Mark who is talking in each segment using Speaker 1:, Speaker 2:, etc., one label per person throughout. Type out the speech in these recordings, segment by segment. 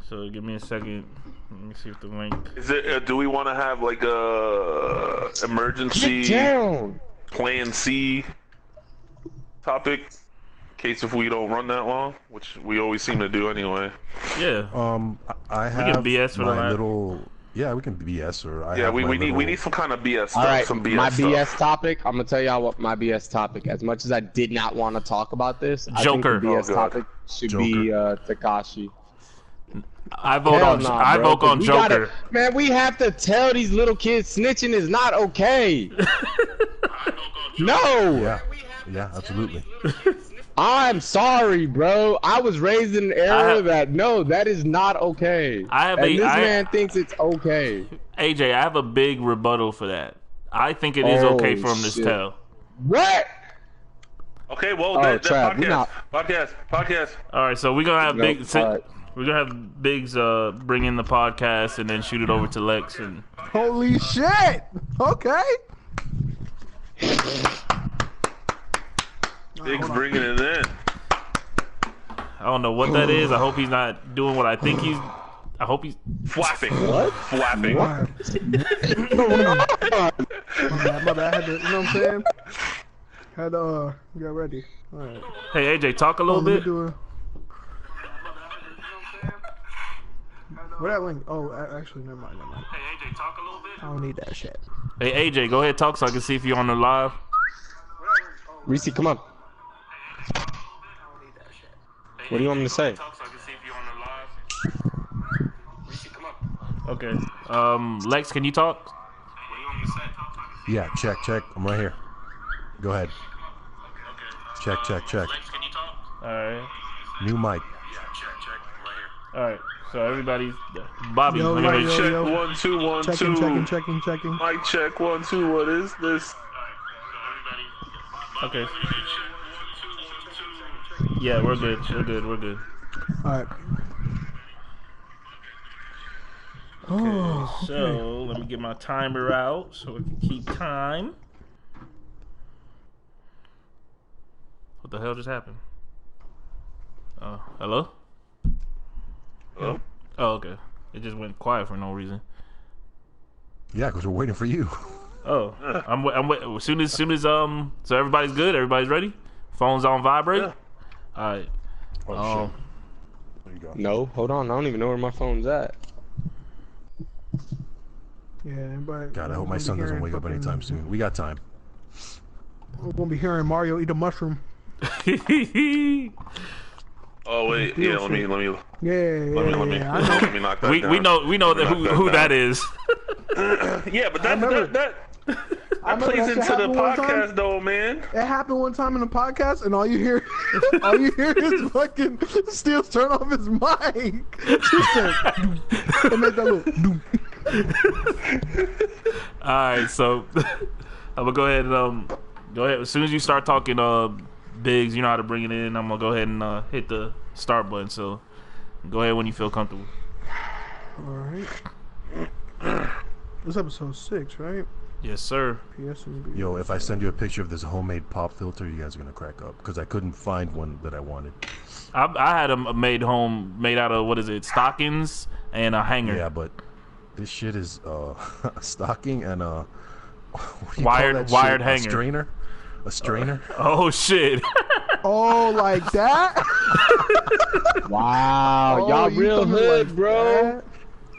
Speaker 1: So give me a second. Let me see if the link.
Speaker 2: Is it? Do we want to have like a emergency plan C topic in case if we don't run that long, which we always seem to do anyway?
Speaker 1: Yeah.
Speaker 3: I
Speaker 1: We
Speaker 3: have
Speaker 1: can BS for
Speaker 3: my
Speaker 1: the
Speaker 3: little. Yeah, we can BS or I
Speaker 2: Yeah,
Speaker 3: have
Speaker 2: we
Speaker 3: my
Speaker 2: need
Speaker 3: little...
Speaker 2: some kind of BS stuff.
Speaker 4: All right,
Speaker 2: some BS
Speaker 4: my
Speaker 2: stuff.
Speaker 4: BS topic. I'm gonna tell y'all what my BS topic. As much as I did not want to talk about this,
Speaker 1: Joker.
Speaker 4: I think the BS
Speaker 2: Oh, God.
Speaker 4: topic should be Takashi.
Speaker 1: I vote
Speaker 4: Hell
Speaker 1: on.
Speaker 4: nah,
Speaker 1: I
Speaker 4: bro,
Speaker 1: vote
Speaker 4: 'cause
Speaker 1: on
Speaker 4: we
Speaker 1: Joker.
Speaker 4: Man, we have to tell these little kids snitching is not okay. No.
Speaker 3: Yeah, absolutely.
Speaker 4: I'm sorry, bro. I was raised in an era that is not okay. This man thinks it's okay.
Speaker 1: AJ, I have a big rebuttal for that. I think it is okay for him to
Speaker 4: shit.
Speaker 1: tell.
Speaker 4: What?
Speaker 2: Okay, well,
Speaker 4: Trav,
Speaker 2: podcast.
Speaker 1: All right, so we're gonna have
Speaker 4: all right.
Speaker 1: we're gonna have Biggs bring in the podcast and then shoot it over to Lex and.
Speaker 5: Holy shit! Okay.
Speaker 2: Biggs bringing it in.
Speaker 1: I don't know what that is. I hope he's not doing what I think he's. I hope he's
Speaker 2: Flapping. What? Flapping.
Speaker 5: My bad. I had to, you know what I'm saying? Had to get ready. All right.
Speaker 1: Hey AJ, talk a little
Speaker 5: Let me
Speaker 1: bit.
Speaker 5: do what that link? Oh, actually, never mind.
Speaker 1: Hey AJ, talk a little bit.
Speaker 5: I don't need that shit.
Speaker 1: Hey AJ, go ahead talk so I can see if you're on the live.
Speaker 4: Reese, come on. What do you want me to say?
Speaker 1: Okay. Lex, can you talk?
Speaker 3: Yeah, check. I'm right here. Go ahead. Check.
Speaker 1: All right.
Speaker 3: New mic.
Speaker 1: All right. So everybody's Bobby.
Speaker 5: Yo,
Speaker 1: let me
Speaker 5: yo,
Speaker 1: make sure.
Speaker 5: yo.
Speaker 2: Check 1 2 1 2.
Speaker 5: Checking.
Speaker 2: Mic check 1 2. What is this?
Speaker 1: Okay. Yeah, we're good.
Speaker 5: All right.
Speaker 1: Okay, so let me get my timer out so we can keep time. What the hell just happened? Hello?
Speaker 2: Hello?
Speaker 1: Oh, okay. It just went quiet for no reason.
Speaker 3: Yeah, because we're waiting for you.
Speaker 1: Oh, I'm as soon as so everybody's good. Everybody's ready. Phone's on vibrate.
Speaker 2: Yeah.
Speaker 1: All right.
Speaker 3: Oh, shit. There you go.
Speaker 4: No, hold on. I don't even know where my phone's at.
Speaker 5: Yeah, but
Speaker 3: God, I hope my son doesn't wake up anytime soon. We got time.
Speaker 5: We're gonna be hearing Mario eat a mushroom.
Speaker 2: Oh wait, yeah. Let me.
Speaker 5: Yeah.
Speaker 2: Let me knock that
Speaker 1: we
Speaker 2: down.
Speaker 1: we know that who that is.
Speaker 2: Yeah, but that
Speaker 5: remember
Speaker 2: plays
Speaker 5: that
Speaker 2: into the
Speaker 5: happened one time?
Speaker 2: podcast though, man.
Speaker 5: It happened one time in the podcast, and all you hear is fucking Steels turn off his mic. He said, and make that little doom.
Speaker 1: All right, so I'm gonna go ahead and go ahead as soon as you start talking Biggs, you know how to bring it in. I'm gonna go ahead and hit the start button. So go ahead when you feel comfortable.
Speaker 5: All right. This episode 6, right?
Speaker 1: Yes, sir.
Speaker 5: PSNB.
Speaker 3: Yo, if I send you a picture of this homemade pop filter, you guys are gonna crack up because I couldn't find one that I wanted.
Speaker 1: I had them made out of what is it, stockings and a hanger.
Speaker 3: Yeah, but this shit is stocking and what do you
Speaker 1: Wired-
Speaker 3: call that
Speaker 1: wired
Speaker 3: shit?
Speaker 1: hanger.
Speaker 3: A strainer.
Speaker 1: Oh shit!
Speaker 5: Oh, like that?
Speaker 4: Wow,
Speaker 5: Oh,
Speaker 4: y'all
Speaker 5: you
Speaker 4: real
Speaker 5: coming
Speaker 4: hood,
Speaker 5: like
Speaker 4: bro.
Speaker 5: that?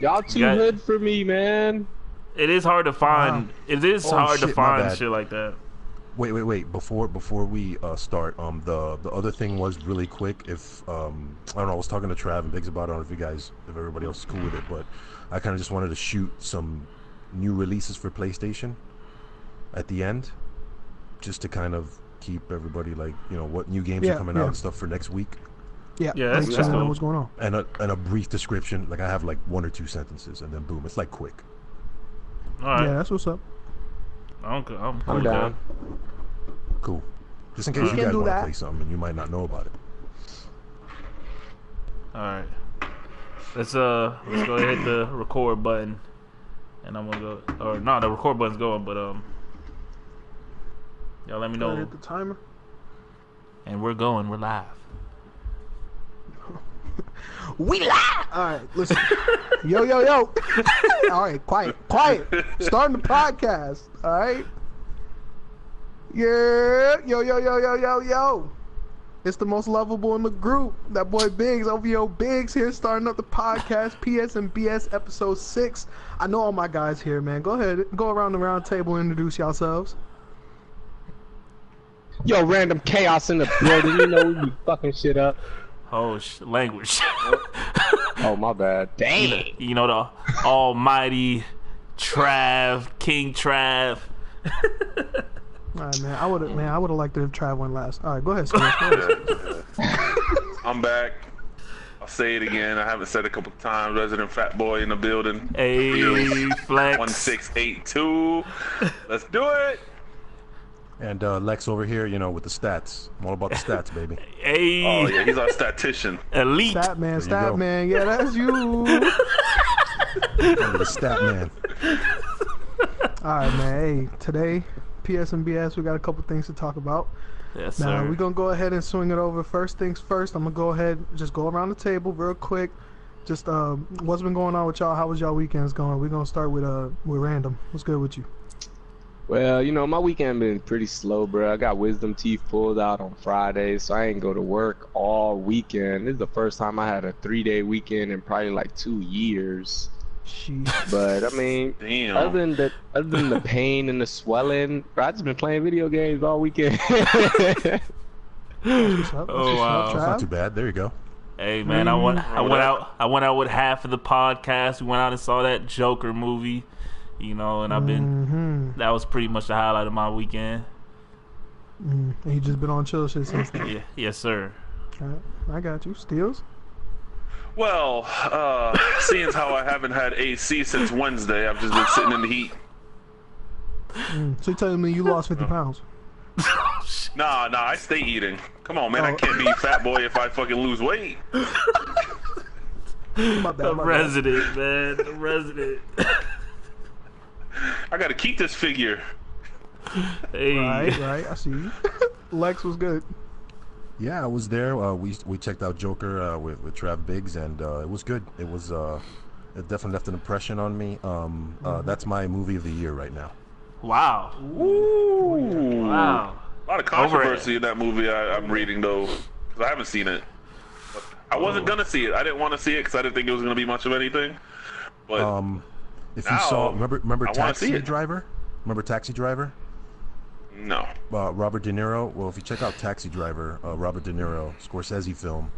Speaker 4: Y'all too
Speaker 1: Yeah.
Speaker 4: hood for me, man.
Speaker 1: It is hard to find. It is
Speaker 3: Oh,
Speaker 1: hard to
Speaker 3: shit, my
Speaker 1: find
Speaker 3: bad.
Speaker 1: shit like that.
Speaker 3: Wait. Before we start, the other thing was really quick. If I don't know, I was talking to Trav and Biggs about it. I don't know if everybody else is cool with it, but I kind of just wanted to shoot some new releases for PlayStation at the end, just to kind of keep everybody like, you know, what new games are coming out and stuff for next week,
Speaker 5: Yeah,
Speaker 1: that's
Speaker 5: I know
Speaker 1: cool.
Speaker 5: what's going on.
Speaker 3: and a brief description. Like I have like 1 or 2 sentences, and then boom, it's like quick.
Speaker 1: All right,
Speaker 5: Yeah, that's what's up.
Speaker 1: I'm cool
Speaker 4: I'm
Speaker 1: with
Speaker 4: down.
Speaker 3: Cool. Just in case
Speaker 5: We
Speaker 3: you
Speaker 5: can
Speaker 3: guys
Speaker 5: do
Speaker 3: want to
Speaker 5: that.
Speaker 3: play something and you might not know about it.
Speaker 1: that. All right, let's go ahead and hit the record button, and I'm gonna go. Or no, the record button's going, but y'all let me
Speaker 5: Gotta
Speaker 1: know.
Speaker 5: hit the timer.
Speaker 1: And we're live.
Speaker 5: We live. All right, listen. Yo. All right, quiet. Starting the podcast. All right. Yeah. Yo. It's the most lovable in the group. That boy Biggs, OVO Biggs here, starting up the podcast, PS and BS episode 6. I know all my guys here, man. Go ahead, go around the round table and introduce yourselves.
Speaker 4: Yo, random chaos in the building. You know we be fucking shit up.
Speaker 1: Oh, language.
Speaker 4: Oh, my bad. Dang.
Speaker 1: You know the almighty Trav, King Trav.
Speaker 5: All right, man. I would have liked to have Trav went last. All right, go ahead, Steve.
Speaker 2: I'm back. I'll say it again. I haven't said it a couple times. Resident Fat Boy in the building.
Speaker 1: Hey, flex.
Speaker 2: 1682. Let's do it.
Speaker 3: And Lex over here, you know, with the stats. I'm all about the stats, baby.
Speaker 1: Hey.
Speaker 2: Oh yeah, he's our statistician.
Speaker 1: Elite.
Speaker 5: Stat man. Yeah, that's you.
Speaker 3: I'm the stat man.
Speaker 5: All right, man. Hey, today, PS and BS, we got a couple things to talk about.
Speaker 1: Yes,
Speaker 5: now,
Speaker 1: sir.
Speaker 5: we're going to go ahead and swing it over. First things first, I'm going to go ahead and just go around the table real quick. Just what's been going on with y'all? How was y'all weekends going? We're going to start with Random. What's good with you?
Speaker 4: Well, you know, my weekend been pretty slow, bro. I got wisdom teeth pulled out on Friday, so I ain't go to work all weekend. This is the first time I had a 3-day weekend in probably like 2 years.
Speaker 5: Sheesh.
Speaker 4: But I mean,
Speaker 2: Damn.
Speaker 4: other than the pain and the swelling, bro, I just been playing video games all weekend.
Speaker 1: Oh, wow.
Speaker 3: That's not too bad. There you go.
Speaker 1: Hey, man, I went out with half of the podcast. We went out and saw that Joker movie. You know, and I've been. That was pretty much the highlight of my weekend.
Speaker 5: And you just been on chill shit since then.
Speaker 1: Yeah, yes, sir.
Speaker 5: I got you. Steels?
Speaker 2: Well, seeing as how I haven't had AC since Wednesday, I've just been sitting in the heat.
Speaker 5: So you're telling me you lost 50 pounds?
Speaker 2: Nah, I stay eating. Come on, man, I can't be Fat Boy if I fucking lose weight.
Speaker 5: My bad.
Speaker 1: The resident, man. The resident.
Speaker 2: I gotta keep this figure.
Speaker 1: Hey.
Speaker 5: Right. I see you. Lex was good.
Speaker 3: Yeah, I was there. We checked out Joker with Trav Biggs, and it was good. It was it definitely left an impression on me. That's my movie of the year right now.
Speaker 1: Wow.
Speaker 2: Ooh.
Speaker 1: Wow.
Speaker 2: A lot of controversy in that movie. I'm reading though, because I haven't seen it. I wasn't gonna see it. I didn't want to see it because I didn't think it was gonna be much of anything. But
Speaker 3: if you saw, remember Taxi
Speaker 2: it.
Speaker 3: Driver? Remember Taxi Driver?
Speaker 2: No.
Speaker 3: Robert De Niro. Well, if you check out Taxi Driver, Robert De Niro, Scorsese film,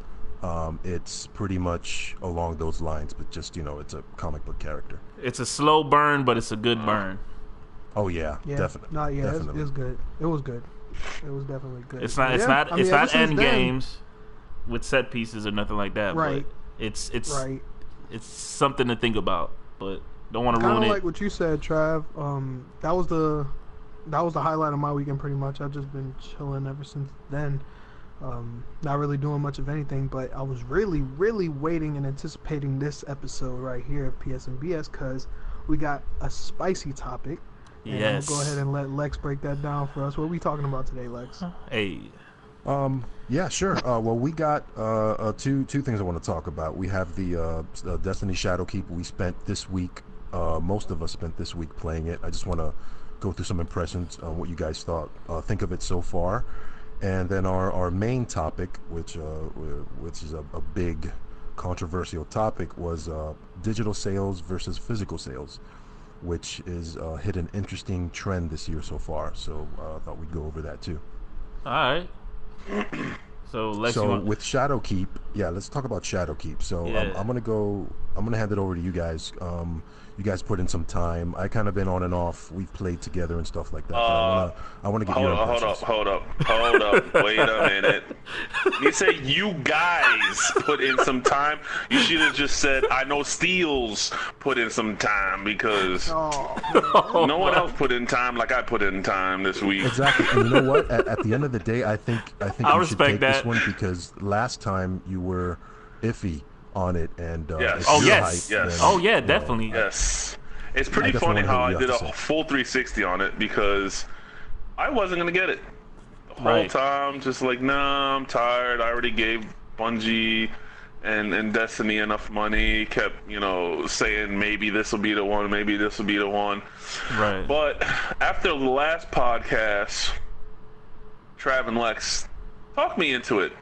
Speaker 3: it's pretty much along those lines, but just, you know, it's a comic book character.
Speaker 1: It's a slow burn, but it's a good burn.
Speaker 3: Oh yeah, definitely.
Speaker 5: No, yeah,
Speaker 3: definitely.
Speaker 5: it was good. It was good. It was definitely good.
Speaker 1: It's not. It's not. It's not end games with set pieces or nothing like that.
Speaker 5: Right.
Speaker 1: But it's
Speaker 5: right.
Speaker 1: It's something to think about, but don't want to ruin it.
Speaker 5: Kind of like what you said, Trav. That was the highlight of my weekend, pretty much. I've just been chilling ever since then. Not really doing much of anything, but I was really, really waiting and anticipating this episode right here of PS and BS because we got a spicy topic. And
Speaker 1: yes.
Speaker 5: we'll go ahead and let Lex break that down for us. What are we talking about today, Lex?
Speaker 1: Hey.
Speaker 3: Yeah, sure. Well, we got two things I want to talk about. We have the Destiny Shadowkeep we spent this week. Most of us spent this week playing it. I just want to go through some impressions on what you guys think of it so far. And then our main topic, which is a big controversial topic, was digital sales versus physical sales, which is hit an interesting trend this year so far. So I thought we'd go over that too.
Speaker 1: All right. So
Speaker 3: with Shadowkeep, yeah, let's talk about Shadowkeep. So
Speaker 1: yeah.
Speaker 3: I'm gonna hand it over to you guys. You guys put in some time. I kind of been on and off. We've played together and stuff like that. I want to get your impressions.
Speaker 2: Hold up. Wait a minute. You say you guys put in some time. You should have just said I know Steels put in some time because no one else put in time like I put in time this week.
Speaker 3: Exactly. And you know what? At the end of the day, I think
Speaker 1: I'll
Speaker 3: you should take
Speaker 1: that.
Speaker 3: this one because last time you were iffy on it, and
Speaker 2: yes.
Speaker 1: Definitely.
Speaker 2: Yes. It's pretty funny how I did a full 360 on it because I wasn't gonna get it the whole time. Just like, nah, I'm tired. I already gave Bungie and Destiny enough money, kept, you know, saying maybe this will be the one, maybe this will be the one.
Speaker 1: Right.
Speaker 2: But after the last podcast, Trav and Lex talked me into it.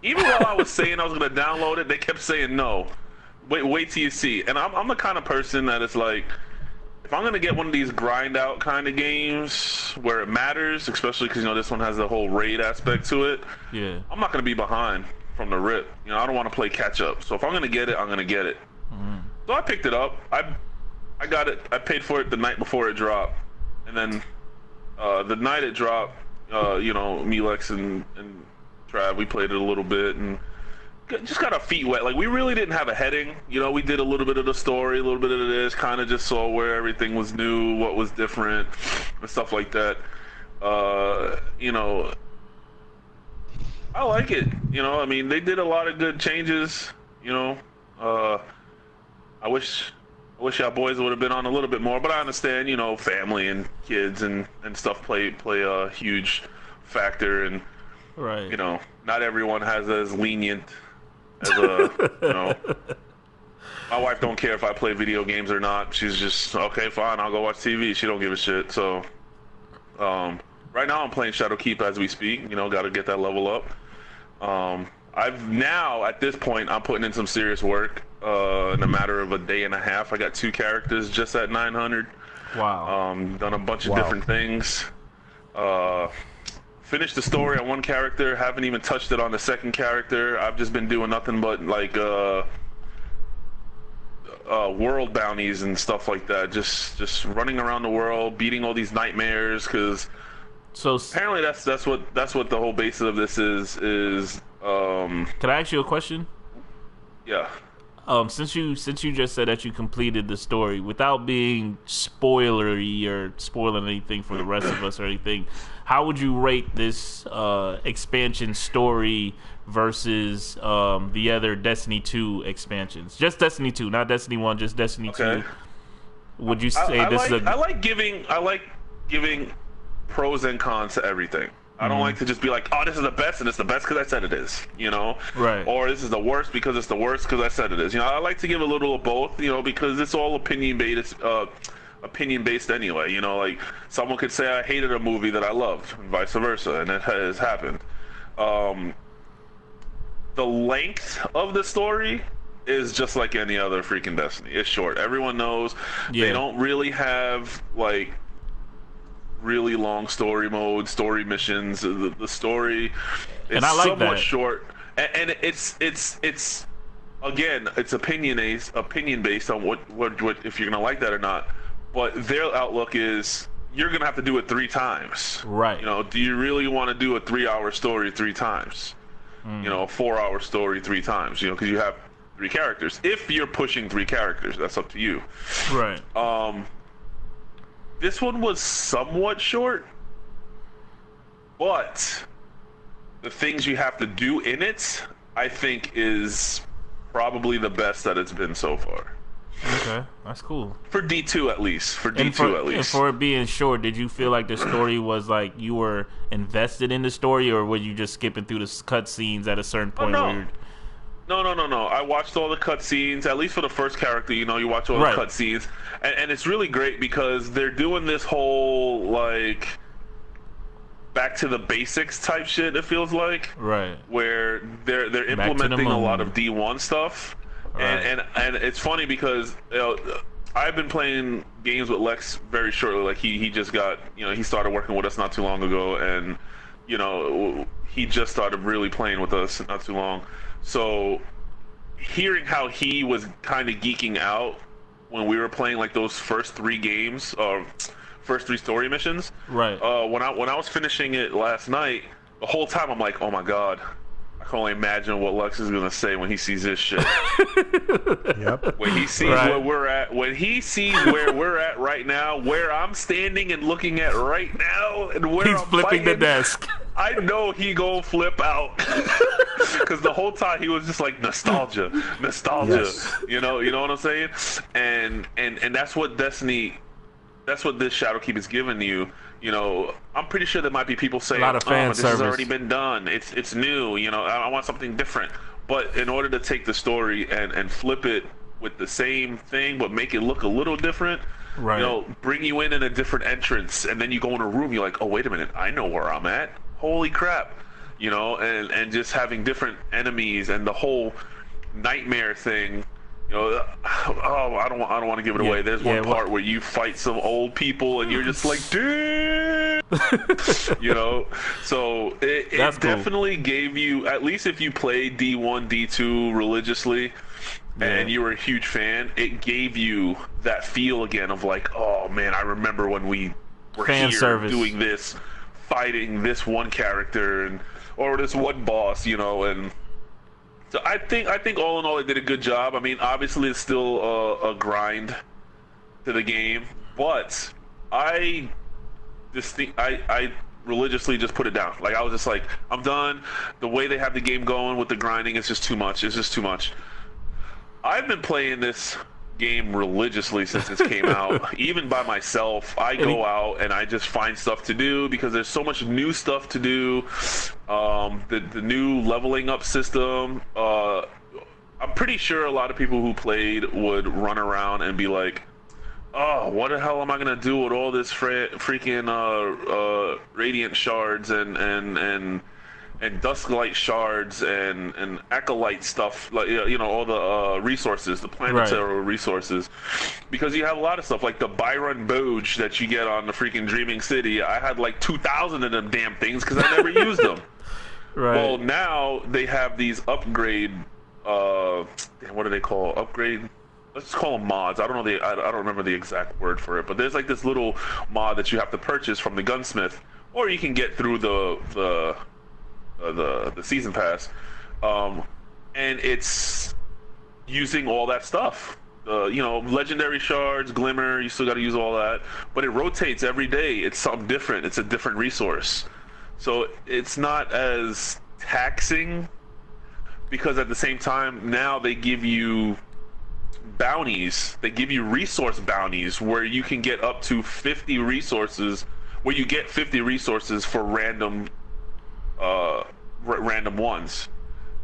Speaker 2: Even while I was saying I was going to download it, they kept saying no. Wait till you see. And I'm the kind of person that is like, if I'm going to get one of these grind out kind of games where it matters, especially because, you know, this one has the whole raid aspect to it,
Speaker 1: Yeah.
Speaker 2: I'm not going to be behind from the rip. You know, I don't want to play catch up. So if I'm going to get it, I'm going to get it.
Speaker 1: Mm-hmm.
Speaker 2: So I picked it up. I got it. I paid for it the night before it dropped. And then the night it dropped, you know, me, Lex, and Trav, we played it a little bit and just got our feet wet. Like, we really didn't have a heading. You know, we did a little bit of the story, a little bit of this, kind of just saw where everything was new, what was different, and stuff like that. You know, I like it. You know, I mean, they did a lot of good changes. You know, I wish y'all boys would have been on a little bit more, but I understand, you know, family and kids and stuff play a huge factor, and
Speaker 1: Right.
Speaker 2: you know, not everyone has as lenient as a, you know. My wife don't care if I play video games or not. She's just, okay, fine, I'll go watch TV. She don't give a shit. So, right now I'm playing Shadowkeep as we speak. You know, got to get that level up. I've now, at this point, I'm putting in some serious work. In a matter of a day and a half, I got 2 characters just at 900.
Speaker 1: Wow.
Speaker 2: Done a bunch of different things. Finished the story on one character. Haven't even touched it on the second character. I've just been doing nothing but like world bounties and stuff like that. Just running around the world, beating all these nightmares. Because apparently that's what the whole basis of this is.
Speaker 1: Can I ask you a question?
Speaker 2: Yeah.
Speaker 1: Since you just said that you completed the story, without being spoilery or spoiling anything for the rest of us or anything, how would you rate this expansion story versus the other Destiny 2 expansions? Just Destiny 2, not Destiny 1, just Destiny 2. Would you say I
Speaker 2: like giving pros and cons to everything. I don't like to just be like, oh, this is the best, and it's the best because I said it is, you know?
Speaker 1: Right.
Speaker 2: Or this is the worst because it's the worst because I said it is. You know, I like to give a little of both, you know, because it's all opinion-based anyway. You know, like, someone could say I hated a movie that I loved, and vice versa, and it has happened. The length of the story is just like any other freaking Destiny. It's short. Everyone knows they don't really have, like, really long story mode, story missions. The story is somewhat short, and it's again, it's opinion based on what if you're gonna like that or not. But their outlook is you're gonna have to do it 3 times.
Speaker 1: Right.
Speaker 2: You know, do you really want to do a 3-hour story 3 times? You know, a 4-hour story 3 times. You know, because you have 3 characters. If you're pushing 3 characters, that's up to you.
Speaker 1: Right.
Speaker 2: This one was somewhat short, but the things you have to do in it, I think, is probably the best that it's been so far.
Speaker 1: Okay, that's cool.
Speaker 2: For D2 at least.
Speaker 1: And for it being short, did you feel like the story was like you were invested in the story, or were you just skipping through the cutscenes at a certain point?
Speaker 2: No. I watched all the cutscenes, at least for the first character. You know, you watch all the cutscenes, and it's really great because they're doing this whole like back to the basics type shit. It feels like where they're implementing a lot of D1 stuff, and it's funny because you know, I've been playing games with Lex very shortly. Like he just got, you know, he started working with us not too long ago, and you know, he just started really playing with us not too long. So, hearing how he was kind of geeking out when we were playing like those first 3 games, or first 3 story missions. Right. When I was finishing it last night, the whole time I'm like, oh my god, I can only imagine what Lex is gonna say when he sees this shit. Yep. When he sees where we're at, right now, where I'm standing and looking at right now, and where
Speaker 1: he's flipping the desk.
Speaker 2: I know he gonna flip out because the whole time he was just like nostalgia. Yes. You know what I'm saying? And that's what Destiny, that's what this Shadowkeep is giving you. You know, I'm pretty sure there might be people saying,
Speaker 1: a lot of fan
Speaker 2: this has already been done. It's new. You know, I want something different. But in order to take the story and flip it with the same thing, but make it look a little different,
Speaker 1: Right.
Speaker 2: you know, bring you in a different entrance, and then you go in a room, you're like, oh, wait a minute, I know where I'm at. Holy crap. You know, and just having different enemies and the whole nightmare thing. You know, oh, I don't want to give it away. There's one part where you fight some old people and you're just like, dude. You know, so it definitely gave you, at least if you played D1, D2 religiously, and you were a huge fan, it gave you that feel again of like, oh man, I remember when we were
Speaker 1: fan
Speaker 2: here
Speaker 1: service.
Speaker 2: Doing this, fighting this one character and or this one boss, you know. And so I think all in all, it did a good job. I mean, obviously it's still a grind to the game, but I religiously just put it down. Like, I was just like, I'm done. The way they have the game going with the grinding is just too much. It's just too much. I've been playing this game religiously since it came out. Even by myself, I go out and I just find stuff to do because there's so much new stuff to do. The new leveling up system. I'm pretty sure a lot of people who played would run around and be like, oh, what the hell am I gonna do with all this freaking radiant shards and dusklight shards and acolyte stuff, like, you know, all the resources, the planetary resources, because you have a lot of stuff like the Byron Boge that you get on the freaking Dreaming City. I had like 2,000 of them damn things because I never used them.
Speaker 1: Right.
Speaker 2: Well, now they have these upgrade. What do they call upgrade? Let's just call them mods. I don't remember the exact word for it, but there's like this little mod that you have to purchase from the gunsmith, or you can get through the season pass, and it's using all that stuff. You know, legendary shards, glimmer. You still got to use all that, but it rotates every day. It's something different. It's a different resource, so it's not as taxing. Because at the same time, now they give you bounties. They give you resource bounties where you can get up to 50 resources. Where you get 50 resources for random ones,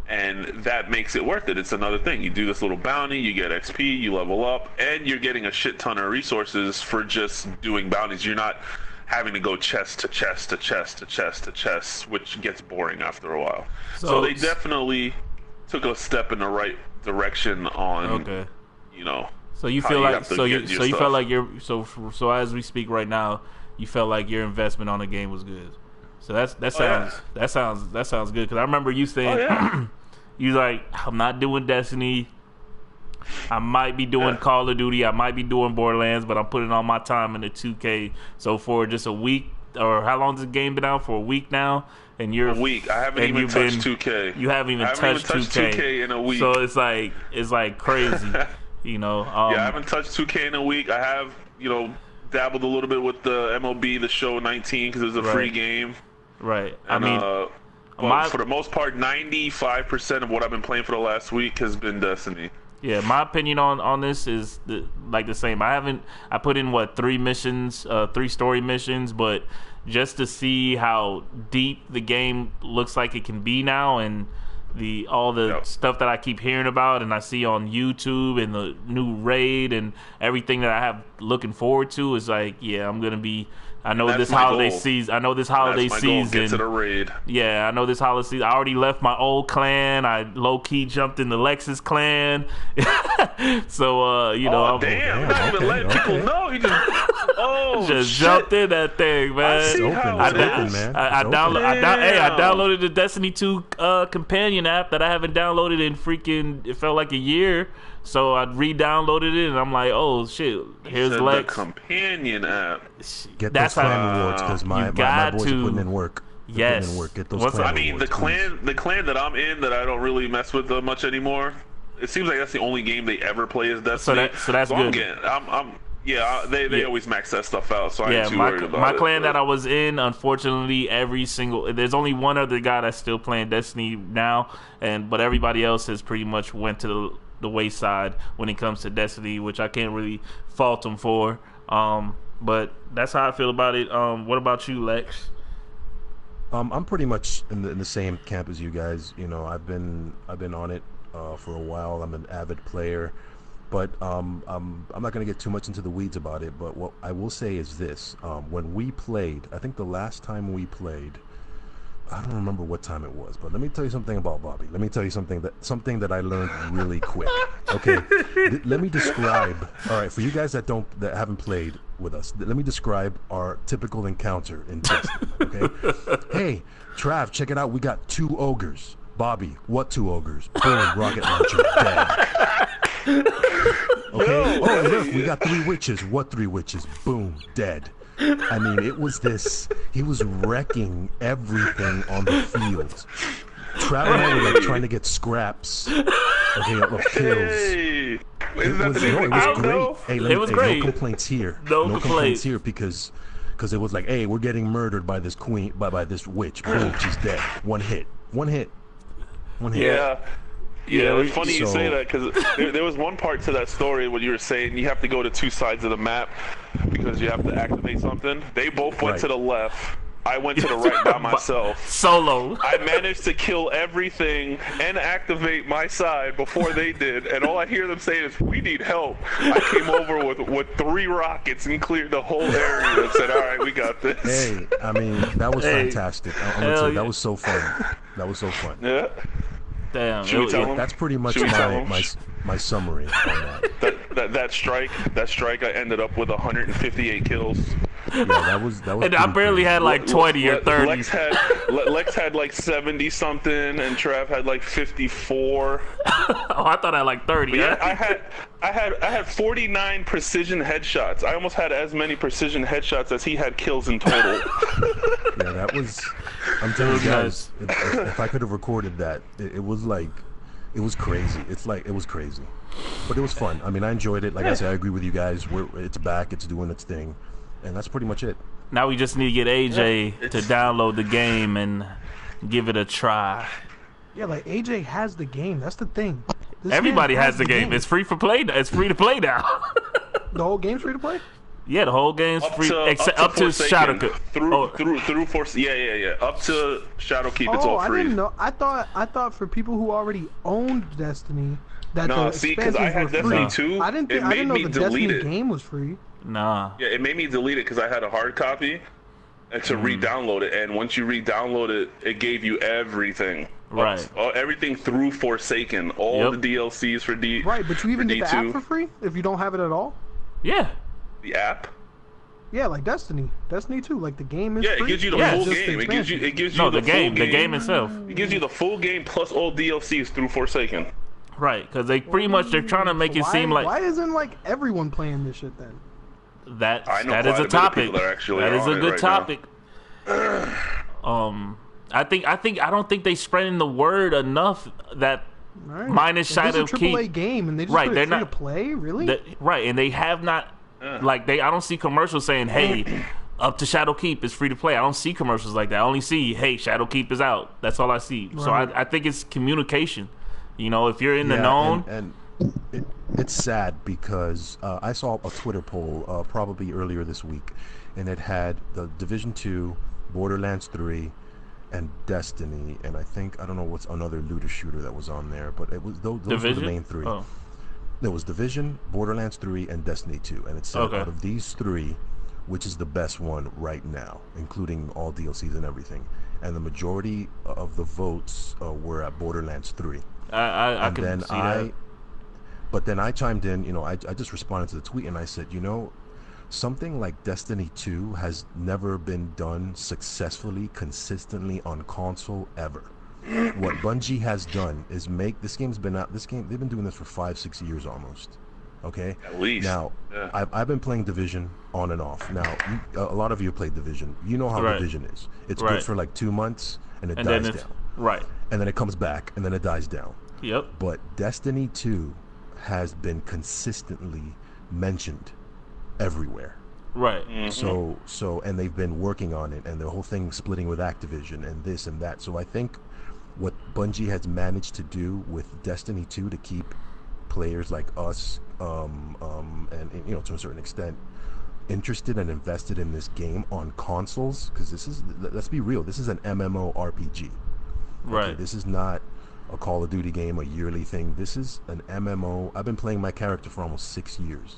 Speaker 2: and that makes it worth it. It's another thing. You do this little bounty, you get XP, you level up, and you're getting a shit ton of resources for just doing bounties. You're not having to go chest to chest to chest to chest to chest, which gets boring after a while. So they definitely took a step in the right direction on, you know.
Speaker 1: So you feel like you felt like so as we speak right now, you felt like your investment on the game was good. So that sounds good, because I remember you saying you like, I'm not doing Destiny. I might be doing Call of Duty. I might be doing Borderlands, but I'm putting all my time into 2K. So for just a week, or how long has the game been out for? A week now, and you're
Speaker 2: a week. I haven't even touched 2K.
Speaker 1: You haven't even touched 2K
Speaker 2: in a week.
Speaker 1: So it's like crazy, you know.
Speaker 2: I haven't touched 2K in a week. I have, you know, dabbled a little bit with the MLB The Show 19 because it was a free game.
Speaker 1: Right.
Speaker 2: And, I mean, for the most part, 95% of what I've been playing for the last week has been Destiny.
Speaker 1: Yeah, my opinion on this is the same. I put in 3 story missions, but just to see how deep the game looks like it can be now, and all the stuff that I keep hearing about and I see on YouTube, and the new raid and everything that I have looking forward to, is like, yeah, I'm gonna be. I know this holiday season.
Speaker 2: Get to the raid.
Speaker 1: Yeah, I know this holiday season. I already left my old clan. I low key jumped in the Lexus clan. So you know,
Speaker 2: I'm not even letting people know. He just
Speaker 1: jumped in that thing, man. I downloaded the Destiny 2 companion app that I haven't downloaded in it felt like a year. So I re-downloaded it, and I'm like, oh shit, here's Lex.
Speaker 2: The companion app.
Speaker 3: Get those clan rewards, because my boys are putting in work.
Speaker 1: Yes.
Speaker 3: Get those clan rewards,
Speaker 2: the clan that I'm in, that I don't really mess with much anymore. It seems like that's the only game they ever play is Destiny.
Speaker 1: So that's good.
Speaker 2: They always max that stuff out, so I ain't too worried about it.
Speaker 1: My clan that I was in, unfortunately, there's only one other guy that's still playing Destiny now, but everybody else has pretty much went to the wayside when it comes to Destiny, which I can't really fault them for. But that's how I feel about it. What about you, Lex?
Speaker 3: I'm pretty much in the same camp as you guys. You know, I've been on it for a while. I'm an avid player, but I'm not gonna get too much into the weeds about it. But what I will say is this: when we played, I think the last time we played, I don't remember what time it was, but let me tell you something about Bobby. Let me tell you something that I learned really quick. Okay, let me describe. All right, for you guys that haven't played with us, let me describe our typical encounter in Destiny. Okay, hey, Trav, check it out. We got 2 ogres. Bobby, what 2 ogres? Boom, rocket launcher, dead. Okay. Oh, look, we got 3 witches. What 3 witches? Boom, dead. I mean, it was this. He was wrecking everything on the field. Trav and I were like trying to get scraps. Okay, of kills.
Speaker 2: Hey,
Speaker 3: It was great. Hey,
Speaker 1: It was great.
Speaker 3: No complaints here.
Speaker 1: No
Speaker 3: complaints
Speaker 1: complaints.
Speaker 3: here because it was like, hey, we're getting murdered by this queen, by this witch. Boom, she's dead. One hit.
Speaker 2: Yeah. Yeah, it's funny you
Speaker 3: So-
Speaker 2: say that because there was one part to that story when you were saying you have to go to 2 sides of the map because you have to activate something. They both went
Speaker 3: Right.
Speaker 2: to the left. I went to the right by myself.
Speaker 1: Solo.
Speaker 2: I managed to kill everything and activate my side before they did, and all I hear them saying is, "We need help." I came over with 3 rockets and cleared the whole area and said, "All right, we got this."
Speaker 3: Hey, I mean, that was
Speaker 1: Hey.
Speaker 3: fantastic. I'm gonna
Speaker 1: Hell
Speaker 3: tell you,
Speaker 1: yeah.
Speaker 3: that was so fun. That was so fun.
Speaker 2: Yeah.
Speaker 1: Damn.
Speaker 2: Should we
Speaker 1: it-
Speaker 2: tell
Speaker 1: it-
Speaker 2: him?
Speaker 3: That's pretty much
Speaker 2: Should we tell him?
Speaker 3: my summary on that.
Speaker 2: That strike, I ended up with 158 kills.
Speaker 3: Yeah, that was.
Speaker 1: And I
Speaker 3: pretty
Speaker 1: barely
Speaker 3: crazy.
Speaker 1: had like 20 or 30.
Speaker 2: Lex had like 70 something, and Trav had like 54.
Speaker 1: Oh, I thought I had like 30.
Speaker 2: But
Speaker 1: huh?
Speaker 2: yeah, I had 49 precision headshots. I almost had as many precision headshots as he had kills in total.
Speaker 3: Yeah, that was. I'm telling you
Speaker 1: was
Speaker 3: guys, if I could have recorded that, it was like, it was crazy. It was crazy, but it was fun. I mean, I enjoyed it. Like I said, I agree with you guys. It's back. It's doing its thing, and that's pretty much it.
Speaker 1: Now we just need to get AJ to download the game and give it a try.
Speaker 5: Yeah, like AJ has the game. That's the thing. This
Speaker 1: Everybody
Speaker 5: man
Speaker 1: has the game. It's free for play. It's free to play now.
Speaker 5: The whole game's free to play.
Speaker 1: Yeah, the whole game's free except up to
Speaker 2: Forsaken.
Speaker 1: Shadowkeep.
Speaker 2: Through Force. Yeah. Up to Shadowkeep, it's
Speaker 5: Oh,
Speaker 2: all
Speaker 5: I
Speaker 2: free.
Speaker 5: didn't know. I thought for people who already owned Destiny that
Speaker 2: No,
Speaker 5: the
Speaker 2: see, because I
Speaker 5: expansions
Speaker 2: had
Speaker 5: were free.
Speaker 2: Destiny 2,
Speaker 5: I didn't
Speaker 2: it
Speaker 5: I
Speaker 2: made
Speaker 5: didn't know
Speaker 2: me
Speaker 5: the
Speaker 2: delete
Speaker 5: Destiny
Speaker 2: it.
Speaker 5: game was free.
Speaker 1: Nah.
Speaker 2: Yeah, it made me delete it because I had a hard copy and to re-download it. And once you re-download it, it gave you everything.
Speaker 1: Right.
Speaker 2: Everything through Forsaken. All
Speaker 1: Yep.
Speaker 2: the DLCs for D.
Speaker 5: Right, but you even
Speaker 2: for
Speaker 5: get the
Speaker 2: D2.
Speaker 5: app for free if you don't have it at all.
Speaker 1: Yeah.
Speaker 2: The app.
Speaker 5: Yeah, like Destiny 2. Like the game is
Speaker 2: Yeah,
Speaker 5: free.
Speaker 2: it gives you the
Speaker 1: Yeah,
Speaker 2: full
Speaker 5: just the
Speaker 2: game. It gives you.
Speaker 5: expansion.
Speaker 2: It gives you
Speaker 1: No,
Speaker 2: the
Speaker 1: the game.
Speaker 2: full
Speaker 1: The game itself.
Speaker 2: It gives you the full game plus all DLCs through Forsaken.
Speaker 1: Right, because they pretty much they're trying to make it seem like
Speaker 5: why isn't like everyone playing this shit then?
Speaker 1: that.
Speaker 2: I know
Speaker 1: That
Speaker 2: quite
Speaker 1: is
Speaker 2: a
Speaker 1: a
Speaker 2: bit of
Speaker 1: topic.
Speaker 2: people that actually
Speaker 1: That
Speaker 2: are
Speaker 1: is
Speaker 2: on
Speaker 1: a
Speaker 2: it
Speaker 1: good
Speaker 2: right now.
Speaker 1: topic. I don't think they spreading the word enough that
Speaker 5: All right.
Speaker 1: minus
Speaker 5: Like,
Speaker 1: Shadow
Speaker 5: this is a AAA
Speaker 1: Keep.
Speaker 5: game and they just
Speaker 1: Right,
Speaker 5: put
Speaker 1: they're
Speaker 5: it free
Speaker 1: not-
Speaker 5: to play. Really?
Speaker 1: Right, and they have not like I don't see commercials saying, "Hey, up to Shadow Keep is free to play." I don't see commercials like that. I only see, "Hey, Shadow Keep is out." That's all I see. So
Speaker 5: Right.
Speaker 1: I think it's communication. You know, if you're in the
Speaker 3: Yeah,
Speaker 1: known,
Speaker 3: and it's sad because I saw a Twitter poll probably earlier this week, and it had the Division 2, Borderlands 3, and Destiny, and I don't know what's another looter shooter that was on there, but it was those were
Speaker 1: Division.
Speaker 3: the main 3.
Speaker 1: Oh.
Speaker 3: There was Division, Borderlands 3, and Destiny 2, and it said
Speaker 1: Okay.
Speaker 3: out of these 3, which is the best one right now, including all DLCs and everything, and the majority of the votes were at Borderlands 3.
Speaker 1: I
Speaker 3: And
Speaker 1: can
Speaker 3: then
Speaker 1: see that.
Speaker 3: But then I chimed in, I just responded to the tweet and I said, something like Destiny 2 has never been done successfully, consistently on console ever. What Bungie has done is make this game's been out. They've been doing this for 5-6 years almost. Okay.
Speaker 2: At least.
Speaker 3: Now,
Speaker 2: Yeah.
Speaker 3: I've been playing Division on and off. Now, a lot of you played Division. You know how
Speaker 1: Right.
Speaker 3: Division is. It's
Speaker 1: Right.
Speaker 3: good for like 2 months and it
Speaker 1: And then
Speaker 3: dies
Speaker 1: it's
Speaker 3: down,
Speaker 1: right.
Speaker 3: and then it comes back and then it dies down.
Speaker 1: Yep.
Speaker 3: But Destiny 2 has been consistently mentioned everywhere.
Speaker 1: Right.
Speaker 3: So and they've been working on it, and the whole thing splitting with Activision and this and that. So I think what Bungie has managed to do with Destiny 2 to keep players like us, and to a certain extent, interested and invested in this game on consoles, because this is, let's be real, this is an MMORPG.
Speaker 1: Right.
Speaker 3: Okay, this is not a Call of Duty game, a yearly thing. This is an MMO. I've been playing my character for almost 6 years.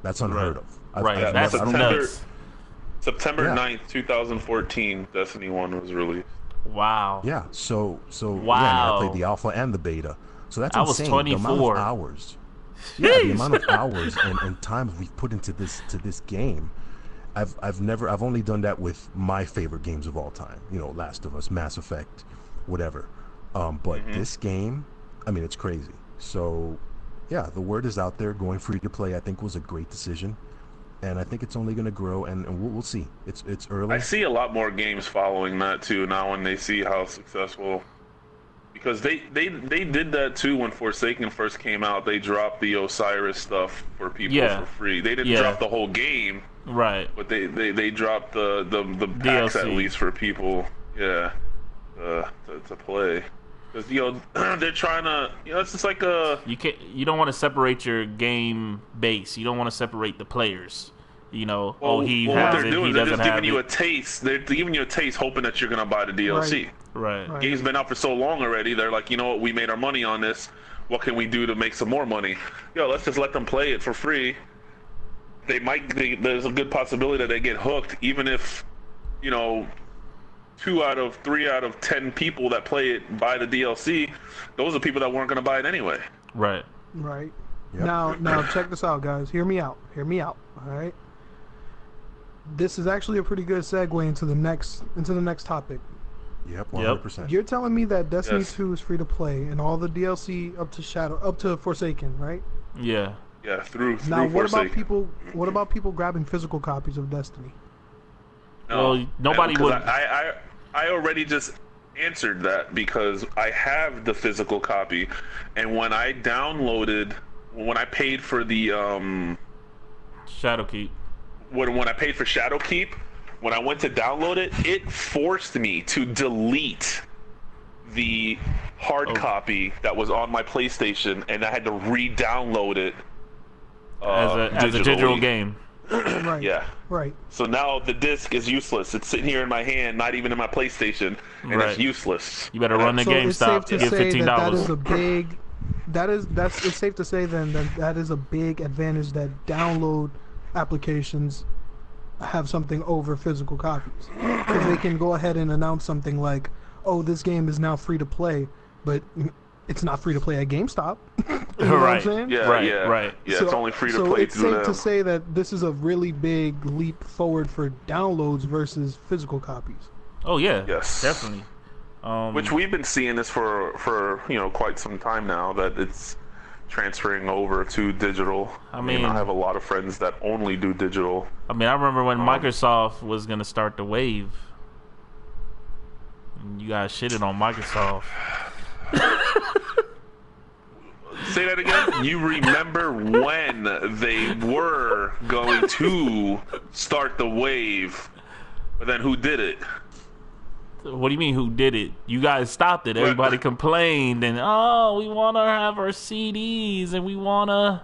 Speaker 3: That's unheard of.
Speaker 1: Right. That's
Speaker 2: nuts. September
Speaker 3: Yeah.
Speaker 2: 9th, 2014, Destiny 1 was released.
Speaker 1: Wow.
Speaker 3: Yeah, so
Speaker 1: Wow.
Speaker 3: yeah, I played the alpha and the beta. So that's
Speaker 1: I was
Speaker 3: insane.
Speaker 1: 24.
Speaker 3: The amount of hours. Yeah, the amount of hours and time we've put into this game. I've only done that with my favorite games of all time. You know, Last of Us, Mass Effect, whatever. But this game, I mean, it's crazy. So yeah, the word is out there. Going free to play, I think, was a great decision. And I think it's only going to grow, and we'll see. It's early.
Speaker 2: I see a lot more games following that too now when they see how successful. Because they did that too when Forsaken first came out. They dropped the Osiris stuff for people for free. They didn't drop the whole game,
Speaker 1: right?
Speaker 2: But they dropped the packs
Speaker 1: DLC.
Speaker 2: at least for people, to play. Because they're trying to, it's just like a.
Speaker 1: You don't want to separate your game base. You don't want to separate the players. You know, he has
Speaker 2: what they're
Speaker 1: it.
Speaker 2: doing,
Speaker 1: He
Speaker 2: they're
Speaker 1: doesn't
Speaker 2: just
Speaker 1: have
Speaker 2: giving you a
Speaker 1: it.
Speaker 2: taste. They're giving you a taste, hoping that you're gonna buy the DLC.
Speaker 1: Right.
Speaker 2: The game's been out for so long already. They're like, you know what? We made our money on this. What can we do to make some more money? Let's just let them play it for free. There's a good possibility that they get hooked, even if, 2 out of 3 out of 10 people that play it buy the DLC. Those are people that weren't gonna buy it anyway.
Speaker 1: Right.
Speaker 5: Right.
Speaker 3: Yep.
Speaker 5: Now check this out, guys. Hear me out. All right. This is actually a pretty good segue into the next topic.
Speaker 3: Yep, 100%.
Speaker 5: You're telling me that Destiny
Speaker 2: Yes.
Speaker 5: 2 is free to play and all the DLC up to Forsaken, right?
Speaker 1: Yeah.
Speaker 2: Yeah, through
Speaker 5: Now, what about
Speaker 2: Forsaken.
Speaker 5: people grabbing physical copies of Destiny?
Speaker 2: No,
Speaker 1: Well, nobody
Speaker 2: 'cause
Speaker 1: would.
Speaker 2: I already just answered that because I have the physical copy, and when I paid for the
Speaker 1: Shadowkeep.
Speaker 2: when I paid for Shadowkeep, when I went to download it, it forced me to delete the hard copy that was on my PlayStation, and I had to re-download it
Speaker 1: As a digital
Speaker 2: digitally.
Speaker 1: game.
Speaker 5: Right.
Speaker 2: Yeah.
Speaker 5: Right.
Speaker 2: So now the disc is useless. It's sitting here in my hand, not even in my PlayStation, and
Speaker 1: Right.
Speaker 2: it's useless.
Speaker 1: You better run to
Speaker 5: So it's safe
Speaker 1: GameStop
Speaker 5: to
Speaker 1: to get
Speaker 5: say that is
Speaker 1: $15.
Speaker 5: a big. It's safe to say then that is a big advantage that download applications have something over physical copies, because they can go ahead and announce something like, "Oh, this game is now free to play," but it's not free to play at GameStop. You know what I'm saying?
Speaker 2: Yeah,
Speaker 1: Right,
Speaker 2: yeah,
Speaker 1: right.
Speaker 2: Yeah, it's only free to
Speaker 5: so
Speaker 2: play
Speaker 5: it's
Speaker 2: through
Speaker 5: safe
Speaker 2: them.
Speaker 5: to say that this is a really big leap forward for downloads versus physical copies.
Speaker 1: Oh yeah.
Speaker 2: Yes.
Speaker 1: Definitely.
Speaker 2: Which we've been seeing this for quite some time now, that it's transferring over to digital.
Speaker 1: I mean,
Speaker 2: I have a lot of friends that only do digital.
Speaker 1: I remember when Microsoft was gonna start the Wave. And you guys shitted on Microsoft.
Speaker 2: Say that again. You remember when they were going to start the Wave, but then who did it?
Speaker 1: What do you mean? Who did it? You guys stopped it. Everybody complained, and we want to have our CDs, and we want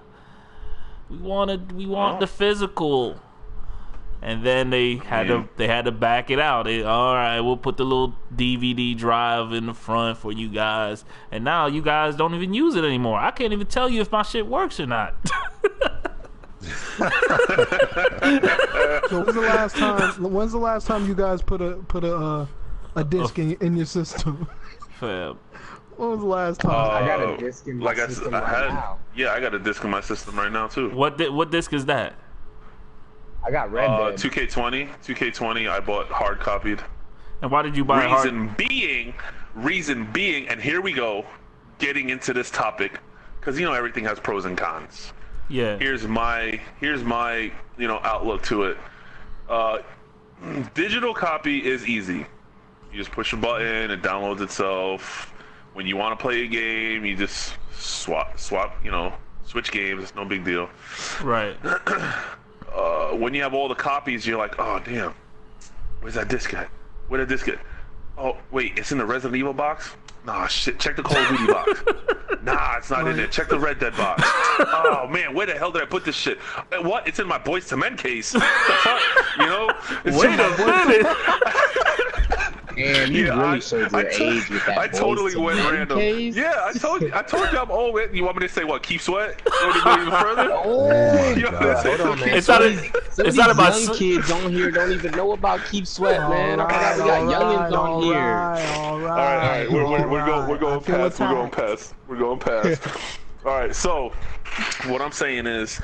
Speaker 1: the physical. And then they had to back it out. All right, we'll put the little DVD drive in the front for you guys. And now you guys don't even use it anymore. I can't even tell you if my shit works or not.
Speaker 5: So when's the last time you guys put a disc in your system?
Speaker 1: Fam.
Speaker 5: When was the last time?
Speaker 4: I got a disc in my system right now.
Speaker 2: Yeah, I got a disc in my system right now too.
Speaker 1: What disc is that?
Speaker 4: I got Red Dead.
Speaker 2: 2K20 I bought hard copied.
Speaker 1: And why did you buy
Speaker 2: Reason being, and here we go, getting into this topic, because everything has pros and cons.
Speaker 1: Yeah.
Speaker 2: Here's my outlook to it. Digital copy is easy. You just push a button, it downloads itself. When you want to play a game, you just swap, switch games. It's no big deal.
Speaker 1: Right.
Speaker 2: When you have all the copies, you're like, oh damn, where's that disc at? Where'd that disc get? Oh wait, it's in the Resident Evil box. Nah, shit. Check the Call of Duty box. Nah, it's not in there. Check the Red Dead box. Oh man, where the hell did I put this shit? What? It's in my Boyz II Men case. What the fuck? You know?
Speaker 1: Wait a minute.
Speaker 4: And you really showed your age with that.
Speaker 2: I totally went random.
Speaker 4: Case?
Speaker 2: Yeah, I told you I'm old. You want me to say what? Keep Sweat? You want me to go even further?
Speaker 4: Oh
Speaker 2: You
Speaker 4: my
Speaker 2: want me to
Speaker 4: God.
Speaker 2: say
Speaker 4: Hold on, man.
Speaker 1: It's not about
Speaker 4: young kids on here don't even know about Keep Sweat, man. I forgot we got youngins on here.
Speaker 2: All right. We're going past. All right. So, what I'm saying is,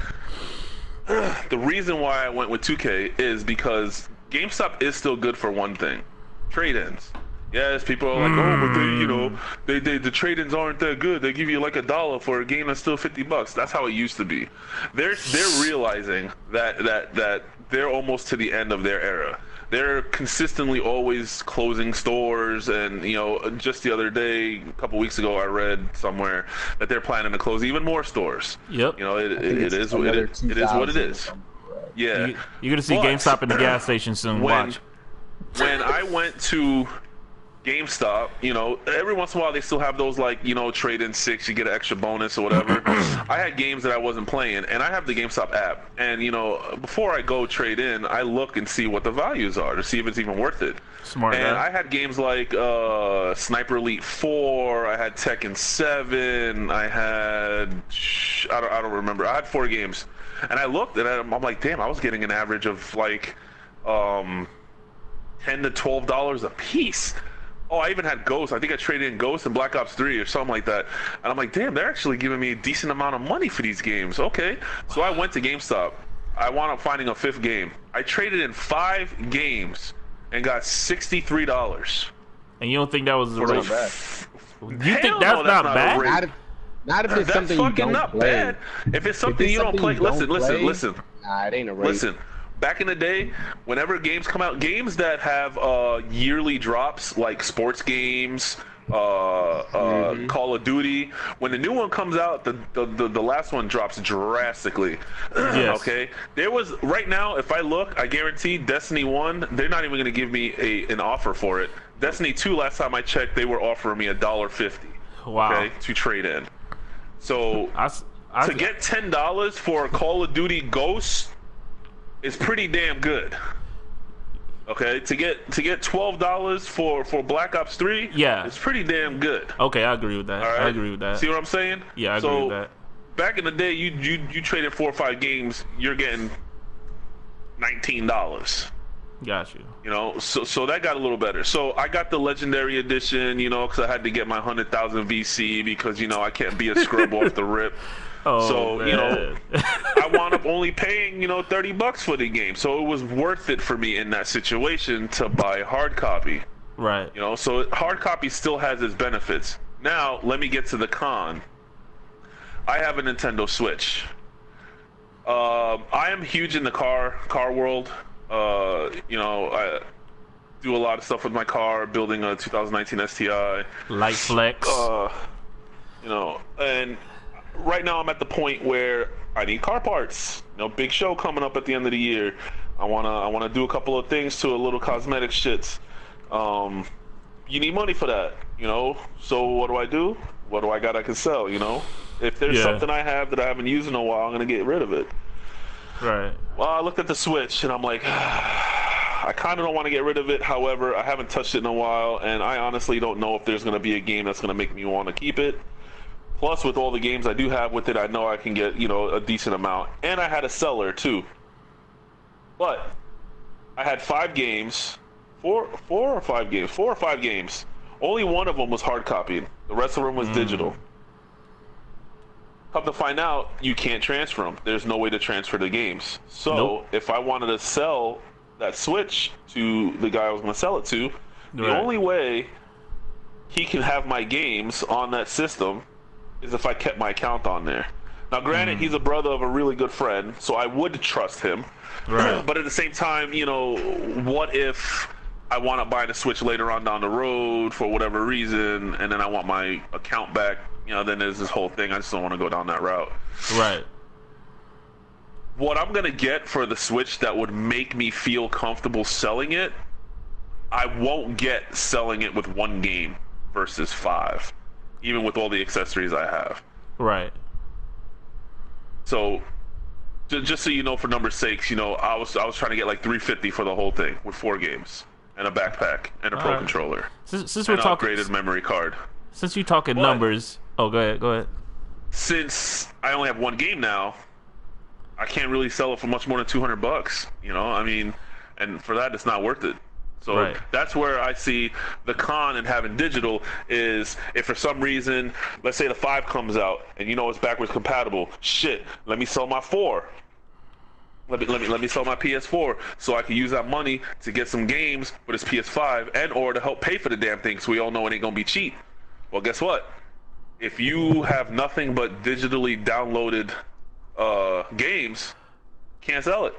Speaker 2: the reason why I went with 2K is because GameStop is still good for one thing: trade-ins. Yes, people are like, oh, but the trade-ins aren't that good. They give you like $1 for a game that's still $50. That's how it used to be. They're realizing that they're almost to the end of their era. They're consistently always closing stores, and just the other day, a couple weeks ago, I read somewhere that they're planning to close even more stores.
Speaker 1: Yep.
Speaker 2: It is what it is. Yeah.
Speaker 1: You're gonna see GameStop in the gas station soon. Watch.
Speaker 2: When I went to GameStop, every once in a while they still have those trade in 6, you get an extra bonus or whatever. I had games that I wasn't playing, and I have the GameStop app, and before I go trade in, I look and see what the values are to see if it's even worth it.
Speaker 1: Smart.
Speaker 2: And I had games like Sniper Elite 4, I had Tekken 7, I had I don't remember. I had 4 games, and I looked and I'm like, damn, I was getting an average of like $10 to $12 a piece. Oh, I even had Ghost. I think I traded in Ghost and Black Ops 3 or something like that. And I'm like, damn, they're actually giving me a decent amount of money for these games. Okay. So I went to GameStop. I wound up finding a 5th game. I traded in 5 games and got $63.
Speaker 1: And you don't think that was
Speaker 2: not
Speaker 4: bad?
Speaker 1: You think that's not bad?
Speaker 4: Not if it's something you don't
Speaker 2: not
Speaker 4: play.
Speaker 2: Bad. If it's something you don't play, listen.
Speaker 4: Nah, it ain't a race.
Speaker 2: Listen. Back in the day, whenever games come out, games that have yearly drops, like sports games, Call of Duty, when the new one comes out, the last one drops drastically.
Speaker 1: Yes.
Speaker 2: Okay? Right now, if I look, I guarantee Destiny 1, they're not even going to give me an offer for it. Destiny 2, last time I checked, they were offering me $1.50.
Speaker 1: Wow.
Speaker 2: Okay, to trade in. So, to get $10 for a Call of Duty Ghost, it's pretty damn good. Okay, to get $12 for Black Ops 3,
Speaker 1: yeah,
Speaker 2: it's pretty damn good.
Speaker 1: Okay, I agree with that.
Speaker 2: All right?
Speaker 1: I agree with that.
Speaker 2: See what I'm saying?
Speaker 1: Yeah, I agree with that.
Speaker 2: Back in the day, you traded 4 or 5 games, you're getting $19.
Speaker 1: Got you.
Speaker 2: So that got a little better. So I got the Legendary Edition, because I had to get my 100,000 VC because I can't be a scrub off the rip.
Speaker 1: Oh,
Speaker 2: so
Speaker 1: man.
Speaker 2: I wound up only paying $30 for the game, so it was worth it for me in that situation to buy hard copy.
Speaker 1: Right.
Speaker 2: So hard copy still has its benefits. Now let me get to the con. I have a Nintendo Switch. I am huge in the car world. I do a lot of stuff with my car, building a 2019 STI.
Speaker 1: Light flex.
Speaker 2: And right now I'm at the point where I need car parts. Big show coming up at the end of the year. I wanna do a couple of things to a little cosmetic shits. You need money for that, So what do? What do I got I can sell, If there's something I have that I haven't used in a while, I'm gonna get rid of it.
Speaker 1: Right.
Speaker 2: Well, I looked at the Switch and I'm like, I kind of don't want to get rid of it. However, I haven't touched it in a while, and I honestly don't know if there's going to be a game that's going to make me want to keep it. Plus, with all the games I do have with it, I know I can get, a decent amount. And I had a seller, too. But I had 5 games. 4 or 5 games. 4 or 5 games. Only one of them was hard copied. The rest of them was digital. Come to find out, you can't transfer them. There's no way to transfer the games. So, if I wanted to sell that Switch to the guy I was going to sell it to, the only way he can have my games on that system is if I kept my account on there. Now, granted, he's a brother of a really good friend, so I would trust him. Right. But at the same time, what if I want to buy the Switch later on down the road for whatever reason, and then I want my account back? Then there's this whole thing. I just don't want to go down that route.
Speaker 1: Right.
Speaker 2: What I'm going to get for the Switch that would make me feel comfortable selling it, I won't get selling it with one game versus 5, even with all the accessories I have.
Speaker 1: Right.
Speaker 2: So, just so you know, for numbers' sakes, I was trying to get like $350 for the whole thing with 4 games and a backpack and a Pro controller.
Speaker 1: Since
Speaker 2: and
Speaker 1: we're
Speaker 2: an
Speaker 1: talking
Speaker 2: upgraded memory card.
Speaker 1: Since you're talking numbers, go ahead.
Speaker 2: Since I only have 1 game now, I can't really sell it for much more than $200. I mean, and for that, it's not worth it. So that's where I see the con in having digital is if for some reason, let's say the 5 comes out and it's backwards compatible. Shit, let me sell my 4. Let me sell my PS4 so I can use that money to get some games for this PS5 and or to help pay for the damn thing so we all know it ain't gonna be cheap. Well, guess what? If you have nothing but digitally downloaded games, can't sell it.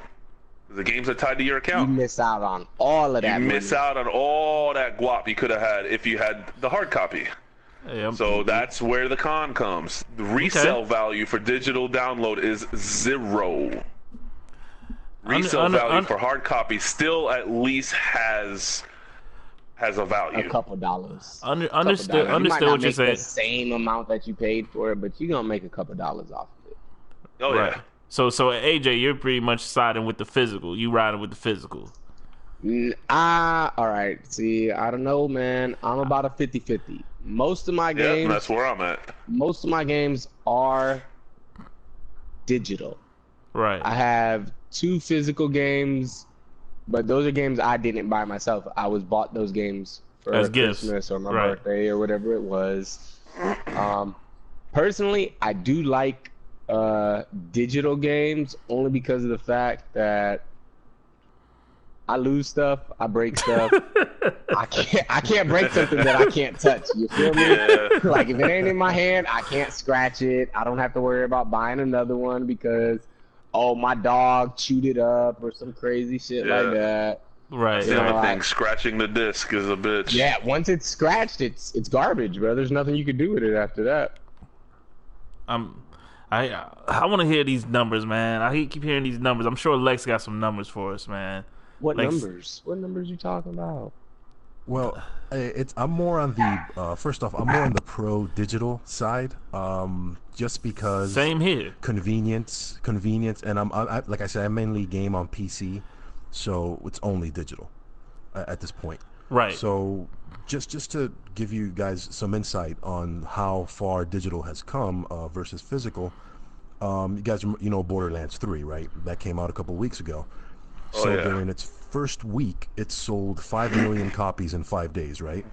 Speaker 2: The games are tied to your account.
Speaker 4: You miss out on all of that.
Speaker 2: You miss out on all that guap you could have had if you had the hard copy.
Speaker 1: Yep.
Speaker 2: So that's where the con comes. The resale value for digital download is 0. Resale value for hard copy still at least has a value.
Speaker 4: A couple dollars.
Speaker 1: Understood
Speaker 4: You might not
Speaker 1: what you're
Speaker 4: make
Speaker 1: saying.
Speaker 4: the same amount that you paid for it, but you're gonna make a couple dollars off of it.
Speaker 2: Oh yeah.
Speaker 1: So AJ, you're pretty much siding with the physical. You riding with the physical.
Speaker 4: All right. See, I don't know, man. I'm about a 50-50. Most of my games.
Speaker 2: Yeah, that's where I'm at.
Speaker 4: Most of my games are digital.
Speaker 1: Right.
Speaker 4: I have 2 physical games, but those are games I didn't buy myself. I was bought those games for Christmas or my birthday or whatever it was. Personally, I do like digital games only because of the fact that I lose stuff, I break stuff. I can't break something that I can't touch. You feel me?
Speaker 2: Yeah.
Speaker 4: Like if it ain't in my hand, I can't scratch it. I don't have to worry about buying another one because my dog chewed it up or some crazy shit like that.
Speaker 1: Right.
Speaker 2: The only thing scratching the disc is a bitch.
Speaker 4: Yeah, once it's scratched, it's garbage, bro. There's nothing you can do with it after that.
Speaker 1: I want to hear these numbers, man. I keep hearing these numbers. I'm sure Lex got some numbers for us, man.
Speaker 4: What numbers? What numbers you talking about?
Speaker 3: Well, I'm more on the first off, I'm more on the pro digital side, just because
Speaker 1: same here.
Speaker 3: Convenience, and I like I said, I mainly game on PC, so it's only digital at this point.
Speaker 1: Right.
Speaker 3: So just to give you guys some insight on how far digital has come versus physical, you guys know Borderlands 3, right? That came out a couple weeks ago. So during its first week, it sold 5 million copies in 5 days, right?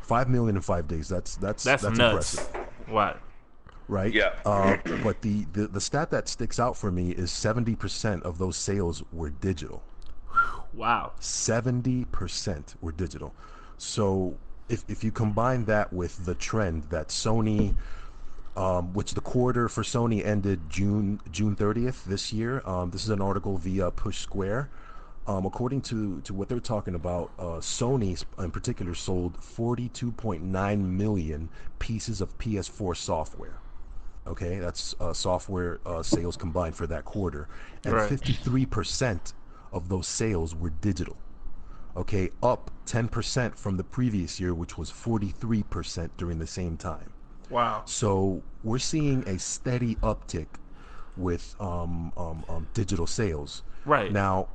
Speaker 3: 5 million in 5 days. That's nuts. Impressive.
Speaker 1: What?
Speaker 3: Right?
Speaker 2: Yeah.
Speaker 3: But the stat that sticks out for me is 70% of those sales were digital.
Speaker 1: Wow.
Speaker 3: 70% were digital. So if you combine that with the trend that Sony, which the quarter for Sony ended June 30th this year. This is an article via Push Square. According to what they're talking about, Sony in particular sold 42.9 million pieces of PS4 software. Okay, that's software sales combined for that quarter, and 53% of those sales were digital. Okay, up 10% from the previous year, which was 43% during the same time.
Speaker 1: Wow.
Speaker 3: So we're seeing a steady uptick with digital sales.
Speaker 1: Right.
Speaker 3: Now,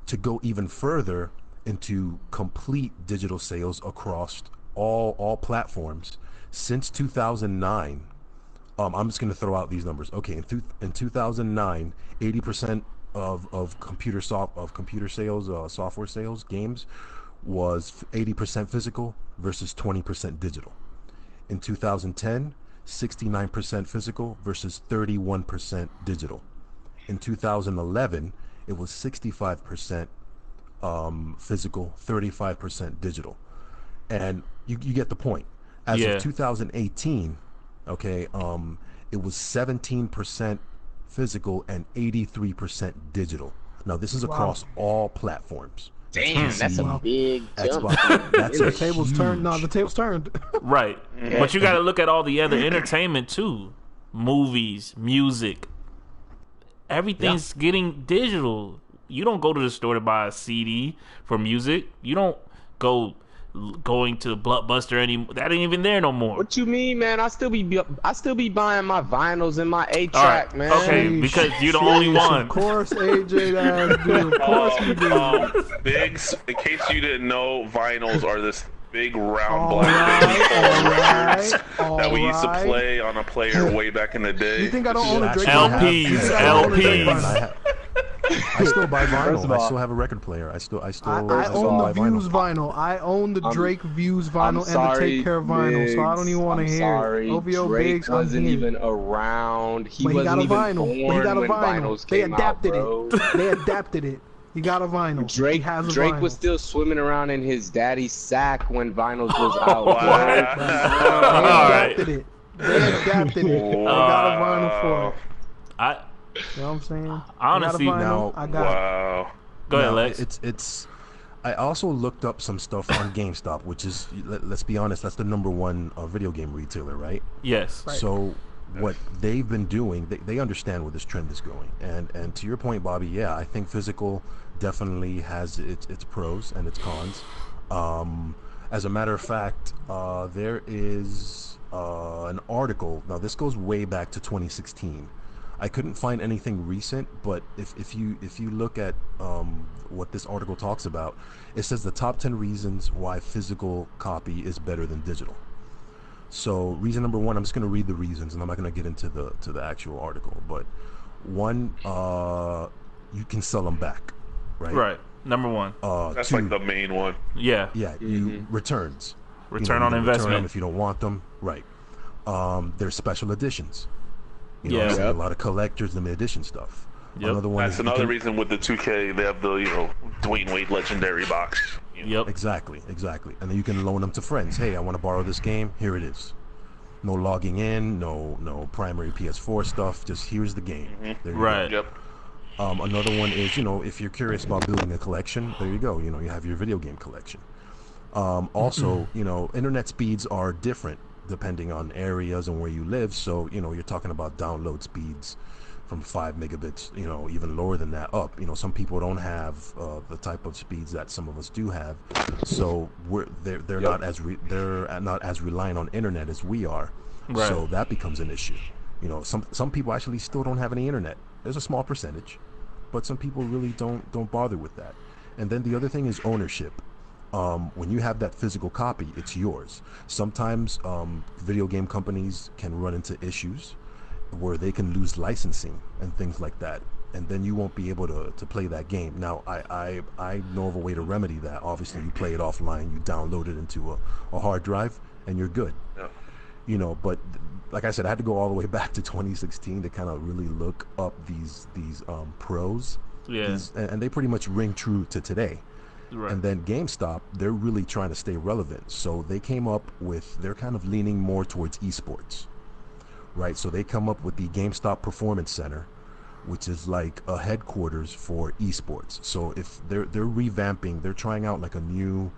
Speaker 3: to go even further into complete digital sales across all platforms, since 2009, I'm just going to throw out these numbers. Okay, in 2009, 80% of computer sales, software sales, games, was 80% physical versus 20% digital. In 2010, 69% physical versus 31% digital. In 2011, it was 65% physical, 35% digital. And you get the point. As of 2018, okay, it was 17% physical and 83% digital. Now, this is across all platforms.
Speaker 4: Damn, that's a big jump.
Speaker 3: That's
Speaker 5: the tables turned. No, the tables turned.
Speaker 1: Right. But you got to look at all the other entertainment too. Movies, music. Everything's getting digital. You don't go to the store to buy a CD for music. You don't go going to Blockbuster anymore. That ain't even there no more.
Speaker 4: What you mean, man? I still be buying my vinyls and my 8-track,
Speaker 1: Right.
Speaker 4: man.
Speaker 1: Okay, because you're the only one.
Speaker 5: Of course, AJ does, dude. Of course we do.
Speaker 2: Biggs, in case you didn't know, vinyls are this big round
Speaker 5: All
Speaker 2: black thing
Speaker 5: right,
Speaker 2: full of records
Speaker 5: all
Speaker 2: that we used to
Speaker 5: right.
Speaker 2: play on a player way back in the day.
Speaker 5: You think I don't own a Drake
Speaker 3: Actually,
Speaker 5: vinyl? You think I don't own a Drake vinyl?
Speaker 3: I still buy
Speaker 4: First
Speaker 3: vinyl.
Speaker 4: of
Speaker 3: I
Speaker 4: all,
Speaker 3: still have a record player. I still
Speaker 5: I
Speaker 3: still
Speaker 5: own
Speaker 3: buy
Speaker 5: the Views
Speaker 3: vinyl.
Speaker 5: vinyl. I own the Drake Views
Speaker 4: I'm
Speaker 5: vinyl and the
Speaker 4: sorry,
Speaker 5: Take Care vinyl, so I don't even want to
Speaker 4: I'm
Speaker 5: hear
Speaker 4: sorry.
Speaker 5: it. OVO
Speaker 4: Drake
Speaker 5: Biggs, I'm
Speaker 4: wasn't
Speaker 5: here.
Speaker 4: even around. He
Speaker 5: But he got
Speaker 4: wasn't
Speaker 5: a
Speaker 4: even
Speaker 5: vinyl.
Speaker 4: born
Speaker 5: But he got a
Speaker 4: when
Speaker 5: vinyl.
Speaker 4: vinyls
Speaker 5: They
Speaker 4: came
Speaker 5: adapted
Speaker 4: out, bro.
Speaker 5: it. They adapted it. He got a vinyl. He
Speaker 4: Drake
Speaker 5: has a
Speaker 4: Drake
Speaker 5: vinyl.
Speaker 4: was still swimming around in his daddy's sack when vinyls was out.
Speaker 2: Wow.
Speaker 5: They adapted it. They adapted it. They got a vinyl for it.
Speaker 1: I
Speaker 5: You know what I'm saying?
Speaker 1: Honestly,
Speaker 5: you got a vinyl,
Speaker 3: now-
Speaker 5: I got it.
Speaker 2: Wow.
Speaker 1: go ahead,
Speaker 3: Now,
Speaker 1: Lex.
Speaker 3: It's. I also looked up some stuff on GameStop, which is, let's be honest, that's the #1 video game retailer, right?
Speaker 1: Yes.
Speaker 5: Right.
Speaker 3: So what they've been doing, they understand where this trend is going. And to your point, Bobby, yeah, I think physical definitely has its pros and its cons. As a matter of fact, there is an article. Now this goes way back to 2016. I couldn't find anything recent, but if you look at what this article talks about, it says the top 10 reasons why physical copy is better than digital. So reason #1, I'm just going to read the reasons, and I'm not going to get into the actual article. But one, you can sell them back, right?
Speaker 1: Right. Number one.
Speaker 2: That's
Speaker 3: Two,
Speaker 2: like the main one.
Speaker 1: Yeah.
Speaker 3: yeah, you returns.
Speaker 1: Return
Speaker 3: you
Speaker 1: on
Speaker 3: can return
Speaker 1: investment.
Speaker 3: them if you don't want them, right? There's special editions. You know,
Speaker 1: Yeah.
Speaker 3: there's
Speaker 4: Yep.
Speaker 3: a lot of collectors, limited edition stuff.
Speaker 1: Yep.
Speaker 3: Another one
Speaker 2: That's
Speaker 3: is you
Speaker 2: another
Speaker 3: can-
Speaker 2: reason with the 2K, they have the, Dwayne Wade legendary box. You know?
Speaker 1: Yep.
Speaker 3: Exactly. And then you can loan them to friends. Hey, I want to borrow this game. Here it is. No logging in, no primary PS4 stuff. Just here's the game. There you
Speaker 1: Right.
Speaker 2: Yep.
Speaker 3: go. Another one is, if you're curious about building a collection, there you go. You have your video game collection. Also, internet speeds are different depending on areas and where you live. So, you're talking about download speeds from 5 megabits, even lower than that up. Some people don't have the type of speeds that some of us do have. So they're not as reliant on internet as we are.
Speaker 1: Right.
Speaker 3: So that becomes an issue. Some people actually still don't have any internet. There's a small percentage, but some people really don't bother with that. And then the other thing is ownership. When you have that physical copy, it's yours. Sometimes video game companies can run into issues where they can lose licensing and things like that, and then you won't be able to play that game. Now, I know of a way to remedy that. Obviously, you play it offline, you download it into a hard drive, and you're good.
Speaker 2: Yeah.
Speaker 3: But like I said, I had to go all the way back to 2016 to kind of really look up these pros.
Speaker 1: Yeah.
Speaker 3: And they pretty much ring true to today.
Speaker 1: Right.
Speaker 3: And then GameStop, they're really trying to stay relevant. So they came up with, they're kind of leaning more towards esports, right? So they come up with the GameStop Performance Center, which is like a headquarters for esports. So if they're revamping, they're trying out like a new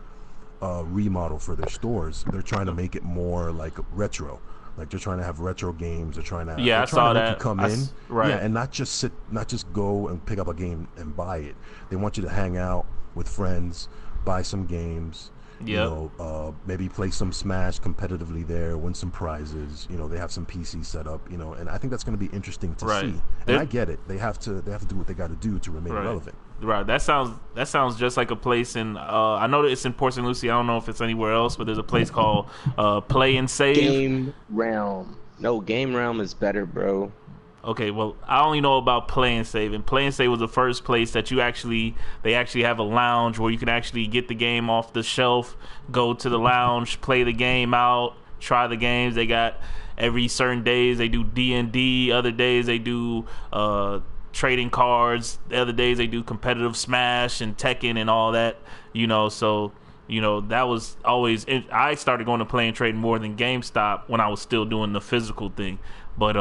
Speaker 3: remodel for their stores. They're trying to make it more like retro. Like they're trying to have retro games. They're trying to
Speaker 1: Yeah, I
Speaker 3: trying
Speaker 1: saw
Speaker 3: to make
Speaker 1: that.
Speaker 3: you come
Speaker 1: I
Speaker 3: in,
Speaker 1: s- right.
Speaker 3: yeah, and not just go and pick up a game and buy it. They want you to hang out with friends, buy some games.
Speaker 1: Yep.
Speaker 3: Maybe play some Smash competitively there, win some prizes. They have some PC set up. And I think that's going to be interesting to
Speaker 1: Right.
Speaker 3: see. And
Speaker 1: They're-
Speaker 3: I get it. They have to do what they got to do to remain
Speaker 1: Right.
Speaker 3: relevant.
Speaker 1: Right. That sounds just like a place in. I know that it's in Port St. Lucie. I don't know if it's anywhere else, but there's a place called Play and Save.
Speaker 4: Game Realm. No, Game Realm is better, bro.
Speaker 1: Okay, well, I only know about Play and Save, and Play and Save was the first place that they actually have a lounge where you can actually get the game off the shelf, go to the lounge, play the game out, try the games. They got every certain days they do D&D, other days they do trading cards, the other days they do competitive Smash and Tekken and all that, so that was always I started going to Play and Trade more than GameStop when I was still doing the physical thing, but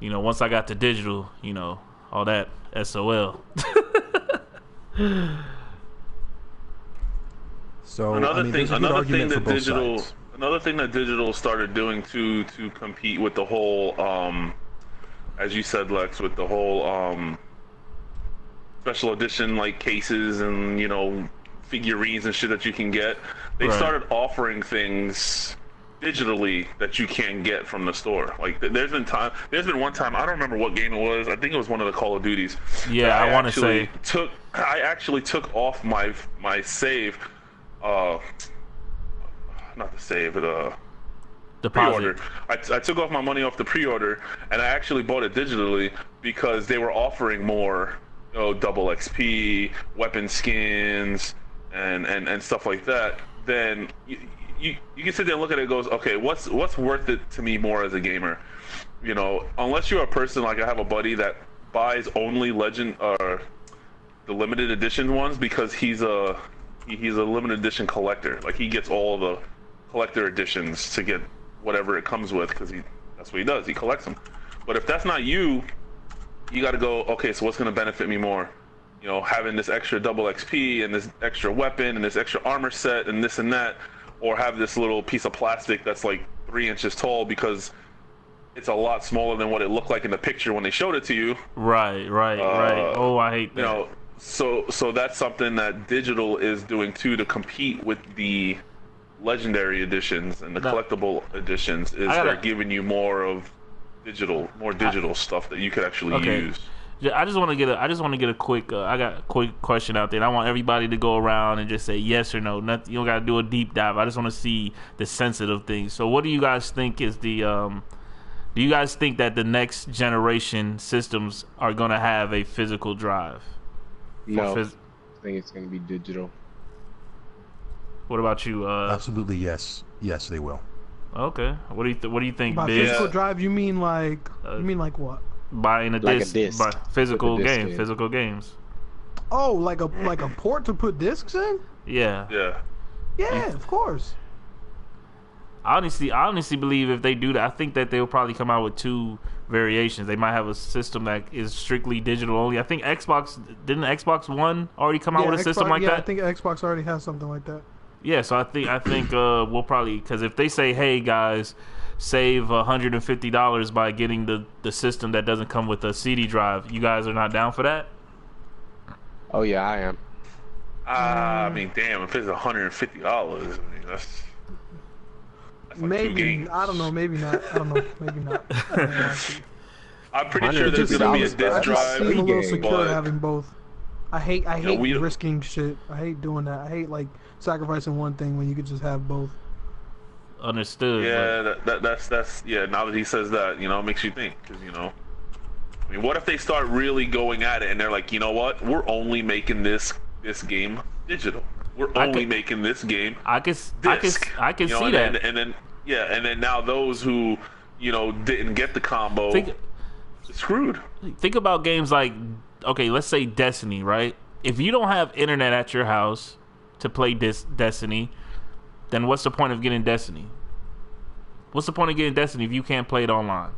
Speaker 1: once I got to digital, all that SOL.
Speaker 3: So
Speaker 2: Another
Speaker 3: there's a good
Speaker 2: thing
Speaker 3: argument for
Speaker 2: that
Speaker 3: both
Speaker 2: digital,
Speaker 3: sides.
Speaker 2: another thing that digital started doing to compete with the whole, as you said, Lex, with the whole special edition like cases and figurines and shit that you can get. They started offering things digitally that you can't get from the store. Like there's been one time, I don't remember what game it was. I think it was one of the Call of Duties.
Speaker 1: Yeah, I want to say
Speaker 2: I actually took off my save, not the save, but
Speaker 1: deposit.
Speaker 2: pre-order. I took off my money off the pre-order, and I actually bought it digitally because they were offering more, double XP, weapon skins, and stuff like that. Then you can sit there and look at it and goes, okay, what's worth it to me more as a gamer? Unless you're a person like I have a buddy that buys only Legend or the limited edition ones because he's a limited edition collector. Like he gets all the collector editions to get whatever it comes with because that's what he does. He collects them. But if that's not you, you got to go, okay, so what's going to benefit me more? Having this extra double XP and this extra weapon and this extra armor set and this and that, or have this little piece of plastic that's like 3 inches tall because it's a lot smaller than what it looked like in the picture when they showed it to you.
Speaker 1: Right. Oh, I hate that.
Speaker 2: So that's something that digital is doing too to compete with the legendary editions and the collectible editions. They're giving you more digital stuff that you could actually use.
Speaker 1: I just want to get a quick. I got a quick question out there. And I want everybody to go around and just say yes or no. Nothing. You don't got to do a deep dive. I just want to see the sensitive things. So, what do you guys think is the? Do you guys think that the next generation systems are going to have a physical drive?
Speaker 4: No, I think it's going to be digital.
Speaker 1: What about you?
Speaker 3: Absolutely yes. Yes, they will.
Speaker 1: Okay. What do you think?
Speaker 5: By physical drive, you mean like what?
Speaker 1: Buying a
Speaker 4: like
Speaker 1: disc, physical games.
Speaker 5: Oh, like a port to put discs in?
Speaker 1: Yeah.
Speaker 2: Yeah,
Speaker 5: of course.
Speaker 1: I honestly believe if they do that, I think that they'll probably come out with 2 variations. They might have a system that is strictly digital only. I think didn't Xbox One already come out with a system like that?
Speaker 5: I think Xbox already has something like that.
Speaker 1: Yeah, so I think we'll probably, because if they say, hey guys, save $150 by getting the system that doesn't come with a CD drive, you guys are not down for that?
Speaker 4: Oh yeah, I am.
Speaker 2: I mean, damn, if it's $150, I mean that's like
Speaker 5: maybe
Speaker 2: 2 games.
Speaker 5: I don't know, maybe not. I don't know, maybe not.
Speaker 2: I'm pretty sure there's gonna be a disc drive.
Speaker 5: I'm a little secure
Speaker 2: but
Speaker 5: having both. I hate risking shit. I hate doing that. I hate like sacrificing one thing when you could just have both.
Speaker 1: Understood.
Speaker 2: Yeah, that's yeah. Now that he says that, it makes you think because I mean, what if they start really going at it and they're like, you know what? We're only making this game digital. We're only making this game.
Speaker 1: I can see that.
Speaker 2: And then now those who didn't get the combo, screwed.
Speaker 1: Think about games like, okay, let's say Destiny, right? If you don't have internet at your house to play Destiny, then what's the point of getting Destiny? What's the point of getting Destiny if you can't play it online?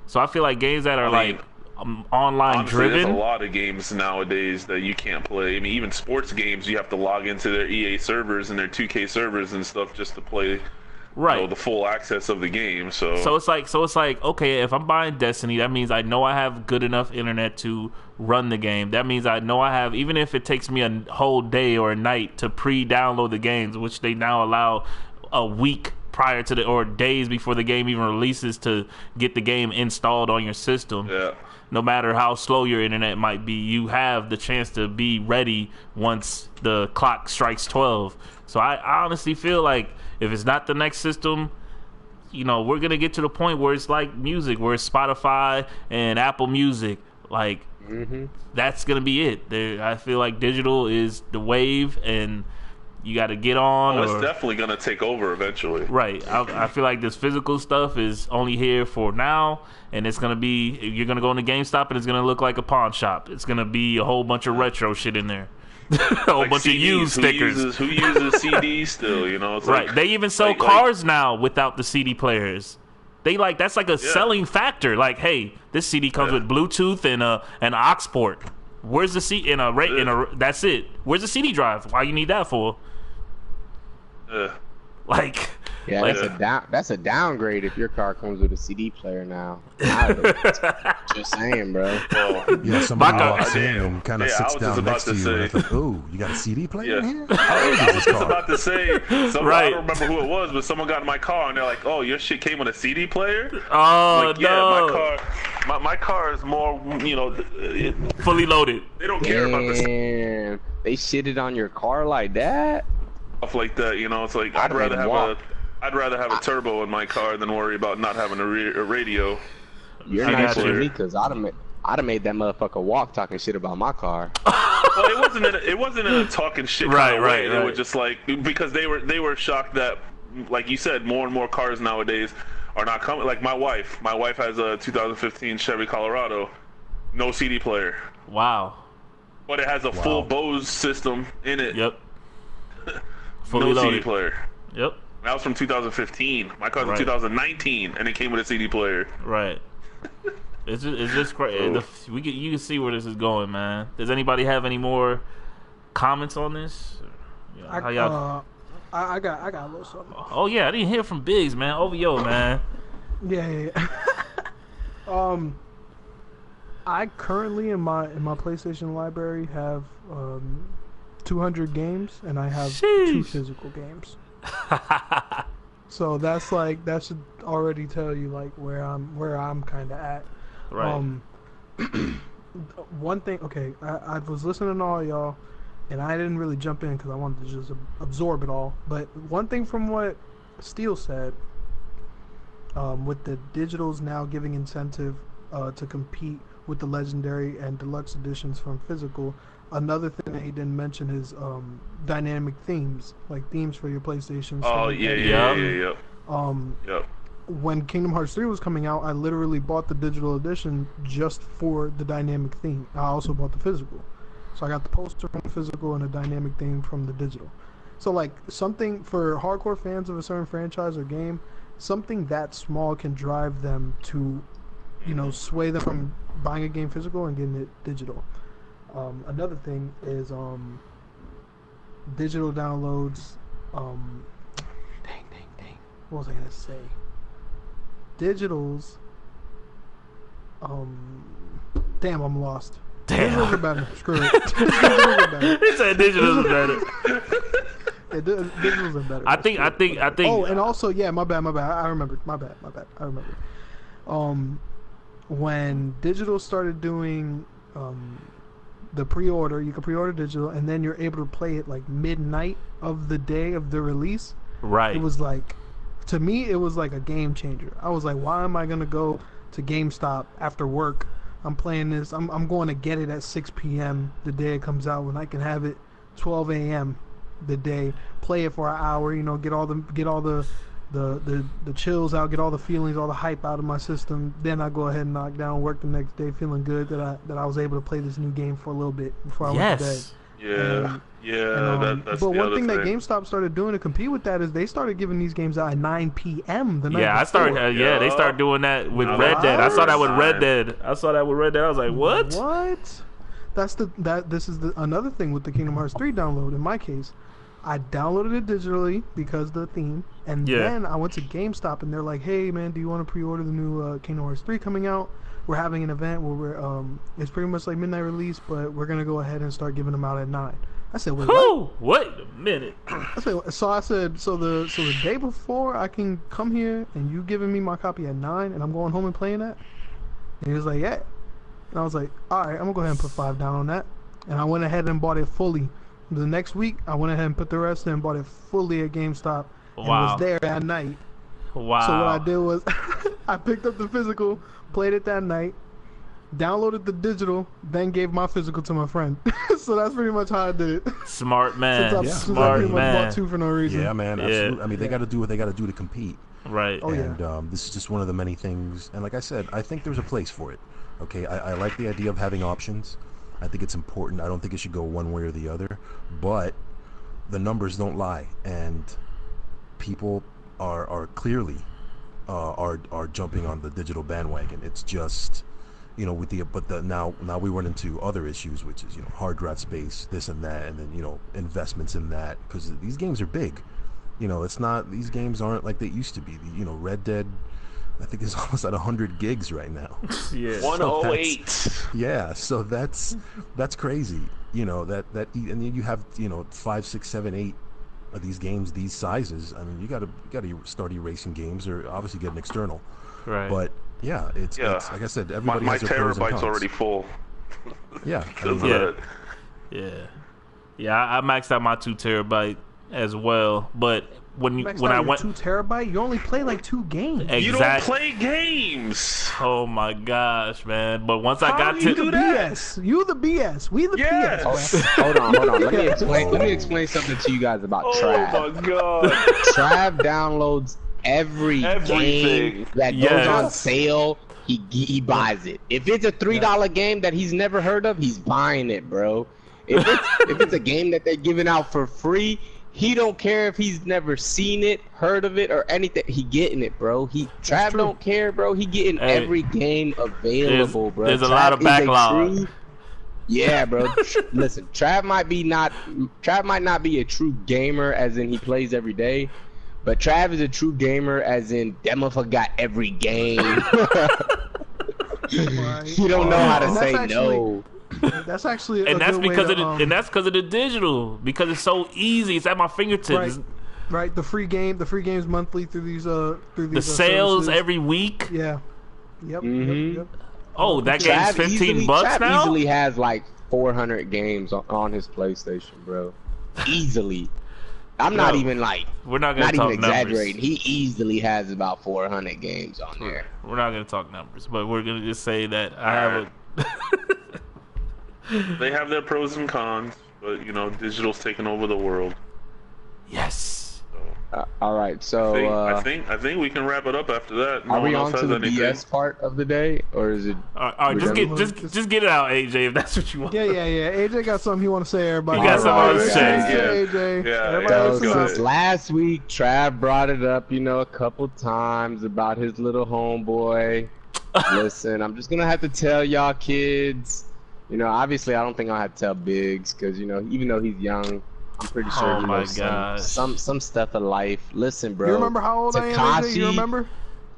Speaker 1: So I feel like games that are online
Speaker 2: honestly,
Speaker 1: driven.
Speaker 2: There's a lot of games nowadays that you can't play. I mean, even sports games, you have to log into their EA servers and their 2K servers and stuff just to play.
Speaker 1: Right,
Speaker 2: the full access of the game. So
Speaker 1: it's like okay, if I'm buying Destiny, that means I know I have good enough internet to run the game. That means I know I have, even if it takes me a whole day or a night to pre-download the games, which they now allow a week prior to or days before the game even releases to get the game installed on your system.
Speaker 2: Yeah.
Speaker 1: No matter how slow your internet might be, you have the chance to be ready once the clock strikes 12. So I honestly feel like if it's not the next system, we're going to get to the point where it's like music, where it's Spotify and Apple Music. Like, that's going to be it. I feel like digital is the wave, and you got to get on.
Speaker 2: It's definitely going to take over eventually.
Speaker 1: Right. I feel like this physical stuff is only here for now, and it's going to be, you're going to go into GameStop, and it's going to look like a pawn shop. It's going to be a whole bunch of retro shit in there. A whole bunch
Speaker 2: CDs,
Speaker 1: of used stickers.
Speaker 2: Who uses CDs still? It's
Speaker 1: right.
Speaker 2: Like,
Speaker 1: they even sell cars now without the CD players. They that's like a selling factor. Like, hey, this CD comes with Bluetooth and an aux port. Where's the CD in a that's it. Where's the CD drive? Why you need that for? Like,
Speaker 4: Yeah,
Speaker 1: like,
Speaker 4: that's a downgrade if your car comes with a CD player now. Just saying, bro.
Speaker 2: Well,
Speaker 3: Yeah, somebody
Speaker 1: My
Speaker 3: walks in and kind of
Speaker 2: yeah, I
Speaker 3: sits
Speaker 2: was just
Speaker 3: down
Speaker 2: about
Speaker 3: next
Speaker 2: to
Speaker 3: to you, and
Speaker 2: say-
Speaker 3: it's like, "Ooh, you got a CD player in
Speaker 2: Yeah.
Speaker 3: here?"
Speaker 2: I was just about to say, I
Speaker 1: Right.
Speaker 2: don't remember who it was, but someone got in my car and they're like, "Oh, your shit came with a CD player."
Speaker 1: oh
Speaker 2: Like,
Speaker 1: no,
Speaker 2: yeah, my car is more,
Speaker 1: fully loaded.
Speaker 2: they don't care about the
Speaker 4: Damn, they shitted on your car like that?
Speaker 2: stuff like that. It's like
Speaker 4: I'd
Speaker 2: I'd rather have a turbo in my car than worry about not having a radio.
Speaker 4: You're
Speaker 1: I
Speaker 4: nice
Speaker 1: got
Speaker 4: with
Speaker 1: you.
Speaker 4: me because I'd have made that motherfucker walk talking shit about my car.
Speaker 2: Well, it wasn't in a talking shit kind
Speaker 1: Right,
Speaker 2: of
Speaker 1: right,
Speaker 2: way. They
Speaker 1: right.
Speaker 2: were just like, because they were shocked that, like you said, more and more cars nowadays are not coming. Like my wife has a 2015 Chevy Colorado, no CD player,
Speaker 1: Wow.
Speaker 2: but it has a full Bose system in it.
Speaker 1: Yep.
Speaker 2: No
Speaker 1: Fully
Speaker 2: CD
Speaker 1: loaded.
Speaker 2: player.
Speaker 1: Yep.
Speaker 2: That was from 2015. My car's
Speaker 1: Right.
Speaker 2: in 2019, and it came with a CD player.
Speaker 1: Right. It's just crazy. You can see where this is going, man. Does anybody have any more comments on this? How y'all?
Speaker 5: I got a little something.
Speaker 1: Oh yeah, I didn't hear from Biggs, man. OVO, man.
Speaker 5: Yeah. I currently in my PlayStation library have 200 games, and I have 2
Speaker 1: Sheesh.
Speaker 5: physical games. So that should already tell you like where I'm kind of at.
Speaker 1: Right.
Speaker 5: One thing, okay, I was listening to all y'all, and I didn't really jump in because I wanted to just absorb it all. But one thing from what Steele said, with the digitals now giving incentive to compete with the legendary and deluxe editions from physical, another thing that he didn't mention is dynamic themes, like themes for your PlayStation.
Speaker 2: Oh yeah. Yep.
Speaker 5: When Kingdom Hearts 3 was coming out, I literally bought the digital edition just for the dynamic theme. I also bought the physical. So I got the poster from the physical and a dynamic theme from the digital. So like something for hardcore fans of a certain franchise or game, something that small can drive them to, sway them from buying a game physical and getting it digital. Another thing is digital downloads. Dang. What was I gonna say? Digitals. Damn, I'm lost.
Speaker 1: Damn.
Speaker 5: Digitals are better. Screw it. Digitals are better.
Speaker 1: He said digital is better.
Speaker 5: Yeah, digitals are better.
Speaker 1: I think.
Speaker 5: Oh, and also, yeah, my bad. I remembered. My bad. I remember. When digital started doing the pre-order, you can pre-order digital, and then you're able to play it like midnight of the day of the release.
Speaker 1: Right.
Speaker 5: It was like, to me, it was like a game changer. I was like, why am I gonna go to GameStop after work? I'm playing this. I'm going to get it at 6 p.m. the day it comes out, when I can have it 12 a.m. the day. Play it for an hour. Get all the chills out, get all the feelings, all the hype out of my system. Then I go ahead and knock down, work the next day, feeling good that I was able to play this new game for a little bit before I went to bed.
Speaker 2: Yeah. That's
Speaker 5: but
Speaker 2: the
Speaker 5: one
Speaker 2: other
Speaker 5: thing that
Speaker 2: thing.
Speaker 5: GameStop started doing to compete with that is they started giving these games out at 9 p.m. the night
Speaker 1: Yeah, I started.
Speaker 5: before.
Speaker 1: They started doing that with
Speaker 2: Now
Speaker 1: Red
Speaker 2: that's
Speaker 1: Dead. I saw that with
Speaker 2: first
Speaker 1: Red
Speaker 2: time.
Speaker 1: Dead. I was like, what?
Speaker 5: What? This is another thing with the Kingdom Hearts 3 download. In my case, I downloaded it digitally because of the theme, and
Speaker 1: Yeah.
Speaker 5: then I went to GameStop and they're like, "Hey man, do you want to pre-order the new Kingdom Hearts 3 coming out? We're having an event where we're it's pretty much like midnight release, but we're gonna go ahead and start giving them out at 9." I said, "Wait, what?"
Speaker 1: Wait a minute.
Speaker 5: I said, so the day before I can come here and you giving me my copy at 9 and I'm going home and playing that? And he was like, "Yeah." And I was like, "All right, I'm gonna go ahead and put $5 down on that." And I went ahead and bought it fully. The next week, I went ahead and put the rest in and bought it fully at GameStop and
Speaker 1: Wow.
Speaker 5: was there that night.
Speaker 1: Wow.
Speaker 5: So what I did was I picked up the physical, played it that night, downloaded the digital, then gave my physical to my friend. So that's pretty much how I did it.
Speaker 1: Smart man.
Speaker 5: Since I
Speaker 1: Smart
Speaker 5: pretty much
Speaker 1: man.
Speaker 5: bought 2 for no reason.
Speaker 3: Yeah, man.
Speaker 1: Yeah.
Speaker 3: Absolutely. I mean, they got to do what they got to do to compete.
Speaker 1: Right.
Speaker 5: Oh, yeah.
Speaker 3: And this is just one of the many things. And like I said, I think there's a place for it. Okay, I like the idea of having options. I think it's important. I don't think it should go one way or the other. But the numbers don't lie, and people are clearly are jumping on the digital bandwagon. It's just, with now we run into other issues, which is hard drive space, this and that, and then investments in that, because these games are big. You know, it's not. These games aren't like they used to be. You know, Red Dead, I think is almost at 100 gigs right now.
Speaker 1: Yeah.
Speaker 2: 108.
Speaker 3: Yeah, so that's crazy. You know and then you have 5, 6, 7, 8 of these games these sizes. I mean, you gotta start erasing games or obviously get an external.
Speaker 1: Right.
Speaker 3: But yeah, it's like I said, everybody
Speaker 2: My
Speaker 3: has their pros and
Speaker 2: terabyte's
Speaker 3: cons.
Speaker 2: already full.
Speaker 3: Yeah, I mean,
Speaker 1: Yeah. I maxed out my 2 terabyte as well, but when I went
Speaker 5: 2 terabyte, you only play like 2 games.
Speaker 2: You don't play games.
Speaker 1: Oh my gosh, man! But once I
Speaker 2: How
Speaker 1: got
Speaker 2: do you
Speaker 1: to
Speaker 2: do that?
Speaker 5: You the BS. We the
Speaker 2: Yes.
Speaker 5: BS.
Speaker 4: Hold on. Let me explain something to you guys about Trav.
Speaker 2: Oh my god.
Speaker 4: Trav downloads every game that goes on sale. He buys it. If it's a $3 game that he's never heard of, he's buying it, bro. If it's a game that they're giving out for free, he don't care if he's never seen it, heard of it, or anything. He getting it, bro. Trav don't care, bro. He getting every game available, bro.
Speaker 1: There's a
Speaker 4: Trav
Speaker 1: lot of backlog.
Speaker 4: Yeah, bro. Listen, Trav might not be a true gamer, as in he plays every day, but Trav is a true gamer, as in them motherfucker got every game. He don't know how to say no.
Speaker 5: That's actually
Speaker 1: and that's because of the digital, because it's so easy. It's at my fingertips.
Speaker 5: Right. The free games monthly through these
Speaker 1: the sales
Speaker 5: services.
Speaker 1: every week.
Speaker 5: Yeah. Yep.
Speaker 4: Mm-hmm.
Speaker 5: Yep.
Speaker 1: Oh, that game's $15
Speaker 4: Trav
Speaker 1: now.
Speaker 4: Easily has like 400 games on his PlayStation, bro. Easily. I'm not even like.
Speaker 1: We're not gonna talk
Speaker 4: exaggerating.
Speaker 1: numbers.
Speaker 4: He easily has about 400 games on there.
Speaker 1: We're not gonna talk numbers, but we're gonna just say that I have a.
Speaker 2: They have their pros and cons, but digital's taking over the world.
Speaker 1: Yes.
Speaker 4: All right, so
Speaker 2: I think we can wrap it up after that.
Speaker 4: Are we on to the BS part of the day, or is it?
Speaker 1: All right, just get it out, AJ, if that's what you want.
Speaker 5: Yeah. AJ got something he want to say. Everybody.
Speaker 1: You got something to say.
Speaker 5: AJ.
Speaker 2: Yeah.
Speaker 4: Since last week, Trav brought it up, a couple times about his little homeboy. Listen, I'm just gonna have to tell y'all kids. Obviously, I don't think I'll have to tell Biggs because even though he's young, I'm pretty sure he knows some stuff of life. Listen, bro.
Speaker 5: You remember how old I am, AJ? You remember?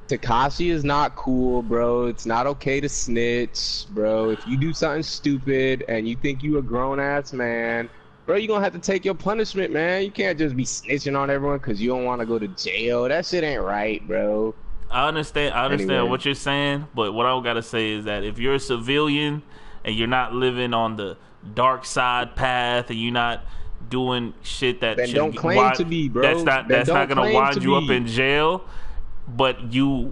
Speaker 4: Tekashi is not cool, bro. It's not okay to snitch, bro. If you do something stupid and you think you a grown-ass man, bro, you're gonna have to take your punishment, man. You can't just be snitching on everyone because you don't want to go to jail. That shit ain't right, bro.
Speaker 1: I understand what you're saying, but what I gotta say is that if you're a civilian and you're not living on the dark side path and you're not doing shit that
Speaker 4: don't claim to be, bro.
Speaker 1: That's not gonna wind you up in jail, but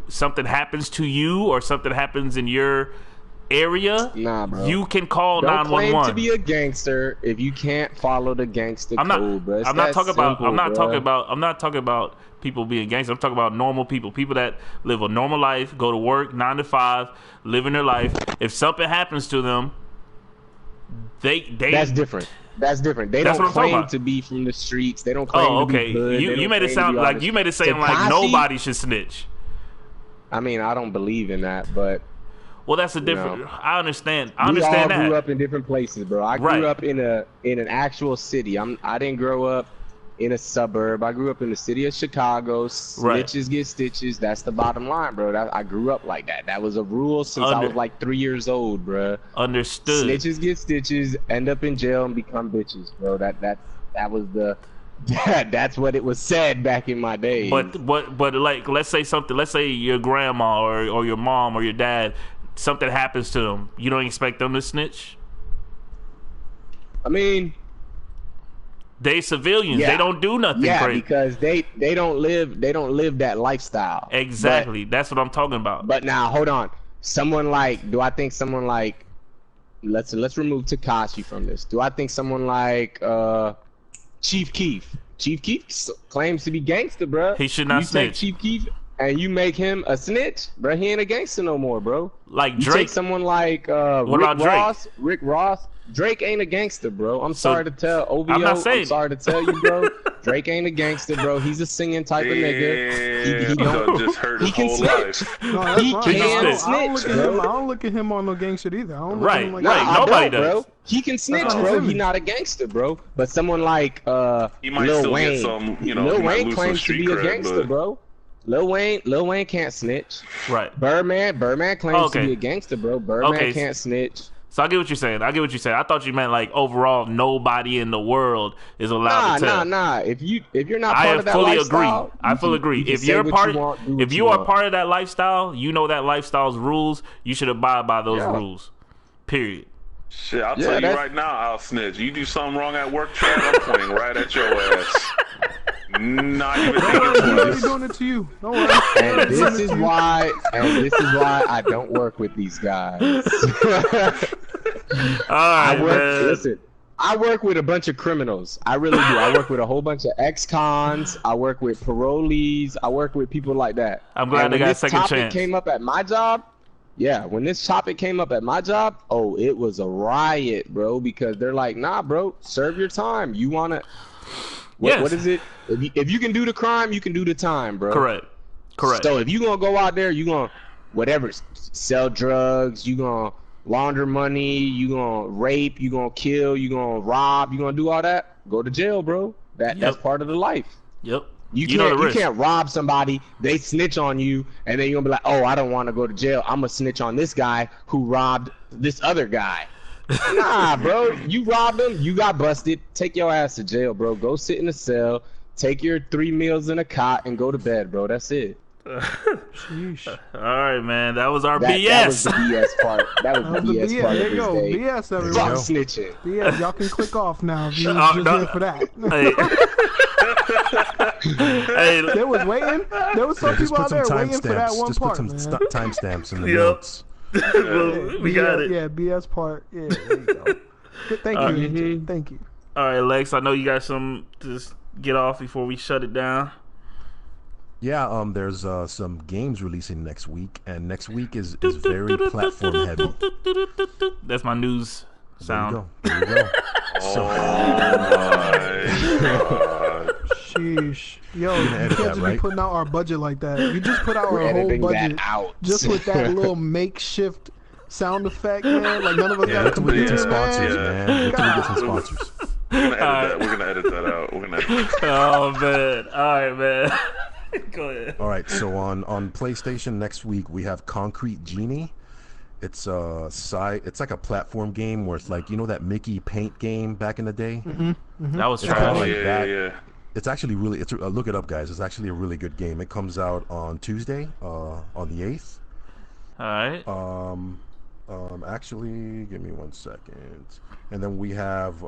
Speaker 1: something happens to you or something happens in your area,
Speaker 4: nah, bro.
Speaker 1: You can call 911.
Speaker 4: Don't claim to be a gangster if you can't follow the gangster code, bro. I'm not
Speaker 1: talking about people being gangsters. I'm talking about normal people that live a normal life, go to work 9 to 5, living their life. If something happens to them,
Speaker 4: that's different. That's different. They don't claim to be from the streets. They don't claim to be good.
Speaker 1: You made it sound like like nobody should snitch.
Speaker 4: I mean, I don't believe in that, but
Speaker 1: well, that's a different. I understand.
Speaker 4: We all grew up in different places, bro. I grew up in an actual city. I didn't grow up in a suburb. I grew up in the city of Chicago. Snitches get stitches. That's the bottom line, bro. I grew up like that. That was a rule since I was like 3 years old, bro.
Speaker 1: Understood.
Speaker 4: Snitches get stitches, end up in jail and become bitches, bro. That was the. That's what it was said back in my day.
Speaker 1: But like, let's say your grandma or your mom or your dad, something happens to them. You don't expect them to snitch?
Speaker 4: I mean,
Speaker 1: they civilians. Yeah. They don't do nothing crazy.
Speaker 4: Because they don't live that lifestyle.
Speaker 1: Exactly. That's what I'm talking about.
Speaker 4: But now hold on. Do I think someone like let's remove Tekashi from this. Do I think someone like Chief Keef? Chief Keef claims to be gangster, bro.
Speaker 1: He should not snitch.
Speaker 4: Chief Keef, and you make him a snitch, bro, he ain't a gangster no more, bro.
Speaker 1: Like
Speaker 4: You
Speaker 1: Drake.
Speaker 4: take someone like Rick Ross. Drake ain't a gangster, bro. I'm sorry to tell OVO. I'm sorry to tell you, bro. Drake ain't a gangster, bro. He's a singing type of nigga. He don't
Speaker 2: just hurt his
Speaker 4: he can
Speaker 2: whole
Speaker 4: snitch.
Speaker 2: life.
Speaker 5: No, that's
Speaker 4: He
Speaker 5: fine.
Speaker 4: can
Speaker 5: I don't
Speaker 4: snitch,
Speaker 5: look at him.
Speaker 4: bro.
Speaker 5: I don't look at him on no gang shit either. I don't look
Speaker 1: Right,
Speaker 5: at him like
Speaker 1: right.
Speaker 5: that.
Speaker 1: Nobody
Speaker 4: don't,
Speaker 1: does.
Speaker 4: bro. He can snitch,
Speaker 5: not his
Speaker 4: bro.
Speaker 5: image.
Speaker 4: He's not a gangster, bro. But someone like
Speaker 2: He might
Speaker 4: Lil
Speaker 2: still
Speaker 4: Wayne,
Speaker 2: get some, you know,
Speaker 4: Lil
Speaker 2: he might
Speaker 4: Wayne
Speaker 2: lose
Speaker 4: claims
Speaker 2: some
Speaker 4: to be
Speaker 2: street
Speaker 4: a
Speaker 2: cred,
Speaker 4: gangster,
Speaker 2: but-
Speaker 4: bro. Lil Wayne can't snitch.
Speaker 1: Right.
Speaker 4: Birdman claims to
Speaker 1: Okay.
Speaker 4: be a gangster, bro. Birdman
Speaker 1: Okay.
Speaker 4: can't snitch.
Speaker 1: So I get what you're saying. I thought you meant like overall nobody in the world is allowed to tell.
Speaker 4: Nah. If you're not
Speaker 1: I
Speaker 4: part of that
Speaker 1: fully
Speaker 4: lifestyle,
Speaker 1: agree. I fully agree.
Speaker 4: you can
Speaker 1: If
Speaker 4: say
Speaker 1: you're
Speaker 4: what
Speaker 1: part,
Speaker 4: you want, do what
Speaker 1: if you are
Speaker 4: want.
Speaker 1: part of that lifestyle, you know that lifestyle's rules. You should abide by those
Speaker 4: Yeah.
Speaker 1: rules. Period.
Speaker 2: Shit, I'll
Speaker 4: Yeah,
Speaker 2: tell you
Speaker 4: that's-
Speaker 2: right now, I'll snitch. You do something wrong at work, Chad, I'm pointing right at your ass. Not even
Speaker 5: He's
Speaker 2: thinking
Speaker 5: already
Speaker 2: twice.
Speaker 5: doing it to you. Don't worry.
Speaker 4: And this is why I don't work with these guys.
Speaker 1: All right, man.
Speaker 4: Listen, I work with a bunch of criminals. I really do. I work with a whole bunch of ex-cons. I work with parolees. I work with people like that.
Speaker 1: I'm glad
Speaker 4: And
Speaker 1: they
Speaker 4: when
Speaker 1: got a
Speaker 4: this
Speaker 1: second
Speaker 4: topic
Speaker 1: chance.
Speaker 4: came up at my job. Yeah, when this topic came up at my job, oh, it was a riot, bro. Because they're like, nah, bro, serve your time. You wanna?
Speaker 1: Yes.
Speaker 4: What is it? If you can do the crime, you can do the time, bro.
Speaker 1: Correct.
Speaker 4: So if you gonna go out there, you gonna whatever, sell drugs, you gonna launder money, you gonna rape, you gonna kill, you gonna rob, you gonna do all that, go to jail, bro. That's
Speaker 1: Yep.
Speaker 4: part of the life.
Speaker 1: Yep.
Speaker 4: You
Speaker 1: know the
Speaker 4: can't
Speaker 1: risk.
Speaker 4: you can't rob somebody, they snitch on you, and then you're gonna be like, oh, I don't want to go to jail. I'm gonna snitch on this guy who robbed this other guy. Nah, bro. You robbed him, you got busted. Take your ass to jail, bro. Go sit in a cell, take your 3 meals in a cot, and go to bed, bro. That's it.
Speaker 5: Sheesh.
Speaker 1: All right, man. That was our
Speaker 4: That
Speaker 1: BS.
Speaker 4: was the BS part. That was
Speaker 5: That
Speaker 4: the
Speaker 5: was the
Speaker 4: BS
Speaker 5: BS.
Speaker 4: part
Speaker 5: There
Speaker 4: of
Speaker 5: you
Speaker 4: this
Speaker 5: go.
Speaker 4: day.
Speaker 5: BS,
Speaker 4: Fuck
Speaker 5: everyone.
Speaker 4: snitching.
Speaker 5: BS. Y'all can click off now if you
Speaker 1: Oh,
Speaker 5: was just
Speaker 1: no.
Speaker 5: here for that.
Speaker 1: Hey,
Speaker 5: They was waiting. There was some
Speaker 3: Yeah, just
Speaker 5: people
Speaker 3: put
Speaker 5: out
Speaker 3: some
Speaker 5: there
Speaker 3: time
Speaker 5: waiting for that
Speaker 3: stamps.
Speaker 5: one
Speaker 3: Just
Speaker 5: part,
Speaker 3: put
Speaker 5: man.
Speaker 3: some timestamps in the
Speaker 1: Yep.
Speaker 3: notes.
Speaker 1: we got it.
Speaker 5: Yeah, BS part. Yeah, there you go. Good, thank you, AJ. Thank you.
Speaker 1: All right, Lex. I know you got some to just get off before we shut it down.
Speaker 3: Yeah, there's some games releasing next week, and next week is very platform heavy.
Speaker 1: That's my news sound.
Speaker 3: There you go.
Speaker 2: Oh my god.
Speaker 5: Sheesh. Yo, you can't
Speaker 3: edit that,
Speaker 5: just be
Speaker 3: right?
Speaker 5: putting out our budget like that. You just put out
Speaker 4: We're
Speaker 5: our whole
Speaker 4: editing
Speaker 5: budget
Speaker 4: that out.
Speaker 5: just with that little makeshift sound effect, man. Like none of us
Speaker 3: Yeah,
Speaker 5: got a
Speaker 3: wait till we get
Speaker 5: computer,
Speaker 3: some sponsors,
Speaker 5: man.
Speaker 3: man. Wait till we get some sponsors.
Speaker 2: We're gonna edit that out. We're gonna edit
Speaker 1: Oh man. All right, man. Go ahead.
Speaker 3: All right, so on PlayStation next week we have Concrete Genie. It's it's like a platform game where it's like, you know, that Mickey Paint game back in the day.
Speaker 1: That was
Speaker 3: It's kinda
Speaker 1: trash.
Speaker 3: like
Speaker 2: yeah,
Speaker 3: that.
Speaker 2: yeah.
Speaker 3: It's actually really look it up, guys. It's actually a really good game. It comes out on Tuesday, on the 8th.
Speaker 1: All right.
Speaker 3: Actually, give me 1 second. And then we have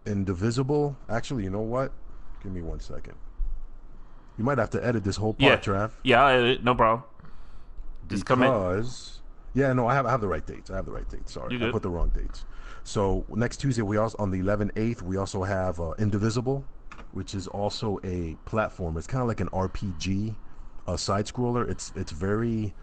Speaker 3: Indivisible. Actually, you know what? Give me 1 second. You might have to edit this whole part,
Speaker 1: Yeah.
Speaker 3: Trav.
Speaker 1: Yeah, I'll edit. No problem. Just come in.
Speaker 3: Because yeah, no, I have the right dates. Sorry,
Speaker 1: You
Speaker 3: I
Speaker 1: good.
Speaker 3: put the wrong dates. So next Tuesday, we also on the 8th, we also have Indivisible, which is also a platform. It's kind of like an RPG, a side scroller. It's very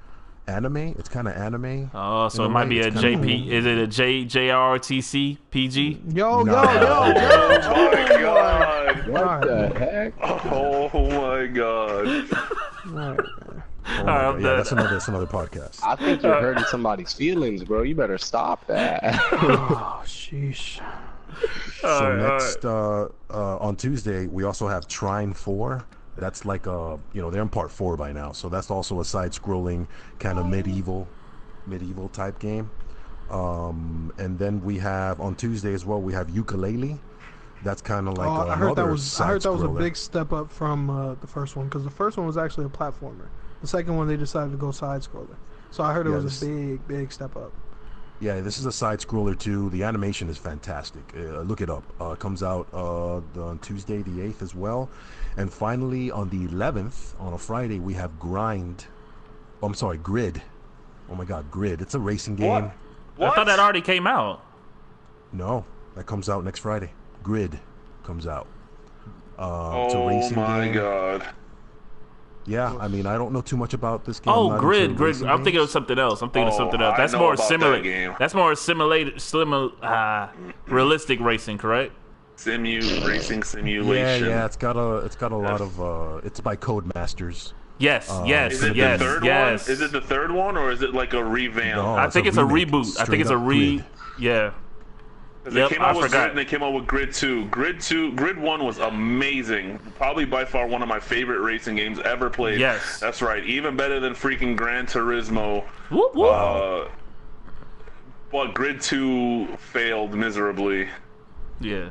Speaker 3: anime. It's kind of anime.
Speaker 1: Oh, so
Speaker 3: in
Speaker 1: it
Speaker 3: a
Speaker 1: might
Speaker 3: way.
Speaker 1: be a
Speaker 3: It's kinda
Speaker 1: JP.
Speaker 3: cool.
Speaker 1: Is it a JRTC PG?
Speaker 5: Yo,
Speaker 3: No.
Speaker 5: yo.
Speaker 2: Oh my god.
Speaker 4: What the heck?
Speaker 2: Oh my god.
Speaker 5: Right.
Speaker 3: Oh my
Speaker 1: I'm
Speaker 3: God, yeah,
Speaker 1: done.
Speaker 3: that's another podcast.
Speaker 4: I think you're hurting somebody's feelings, bro. You better stop that.
Speaker 5: Oh, sheesh.
Speaker 3: So
Speaker 1: Alright,
Speaker 3: next on Tuesday, we also have Trine 4. That's like they're in part 4 by now. So that's also a side-scrolling kind of medieval type game. And then we have on Tuesday as well, we have Yooka-Laylee. That's kind of like
Speaker 5: I heard that was a
Speaker 3: side-scroller.
Speaker 5: big step up from the first one, because the first one was actually a platformer. The second one they decided to go side scroller. So I heard it
Speaker 3: Yeah,
Speaker 5: was a big step up.
Speaker 3: Yeah, this is a side scroller too. The animation is fantastic. Look it up. It comes out on Tuesday the 8th as well. And finally on the 11th, on a Friday, we have Grid. Oh my god, Grid. It's a racing game.
Speaker 2: What?
Speaker 1: I thought that already came out.
Speaker 3: No, that comes out next Friday. Grid comes out. It's a racing
Speaker 2: my
Speaker 3: game.
Speaker 2: god.
Speaker 3: Yeah, I mean, I don't know too much about this game. I'm
Speaker 1: Oh,
Speaker 3: not
Speaker 1: Grid.
Speaker 3: into racing
Speaker 1: I'm thinking of
Speaker 3: games.
Speaker 1: something else.
Speaker 2: I
Speaker 1: That's
Speaker 2: know
Speaker 1: more
Speaker 2: about that
Speaker 1: simulated.
Speaker 2: game.
Speaker 1: That's more realistic racing, correct?
Speaker 2: Racing
Speaker 3: Yeah,
Speaker 2: simulation.
Speaker 3: yeah, it's got a lot of. It's by Codemasters.
Speaker 1: Yes, yes,
Speaker 2: Is it
Speaker 1: yes,
Speaker 2: the third
Speaker 1: yes.
Speaker 2: one? Is it the third one, or is it like a revamp?
Speaker 3: No.
Speaker 1: I
Speaker 3: it's
Speaker 1: think
Speaker 3: a
Speaker 1: it's a
Speaker 3: remake,
Speaker 1: reboot. I think
Speaker 3: straight
Speaker 1: it's a
Speaker 3: up Grid.
Speaker 1: Yeah.
Speaker 2: 'Cause
Speaker 1: Yep,
Speaker 2: they came
Speaker 1: I
Speaker 2: out with
Speaker 1: forgot.
Speaker 2: Grid and they came out with Grid 2. Grid 1 was amazing. Probably by far one of my favorite racing games ever played.
Speaker 1: Yes.
Speaker 2: That's right. Even better than freaking Gran Turismo.
Speaker 1: Whoop, whoop.
Speaker 2: But Grid 2 failed miserably.
Speaker 1: Yeah.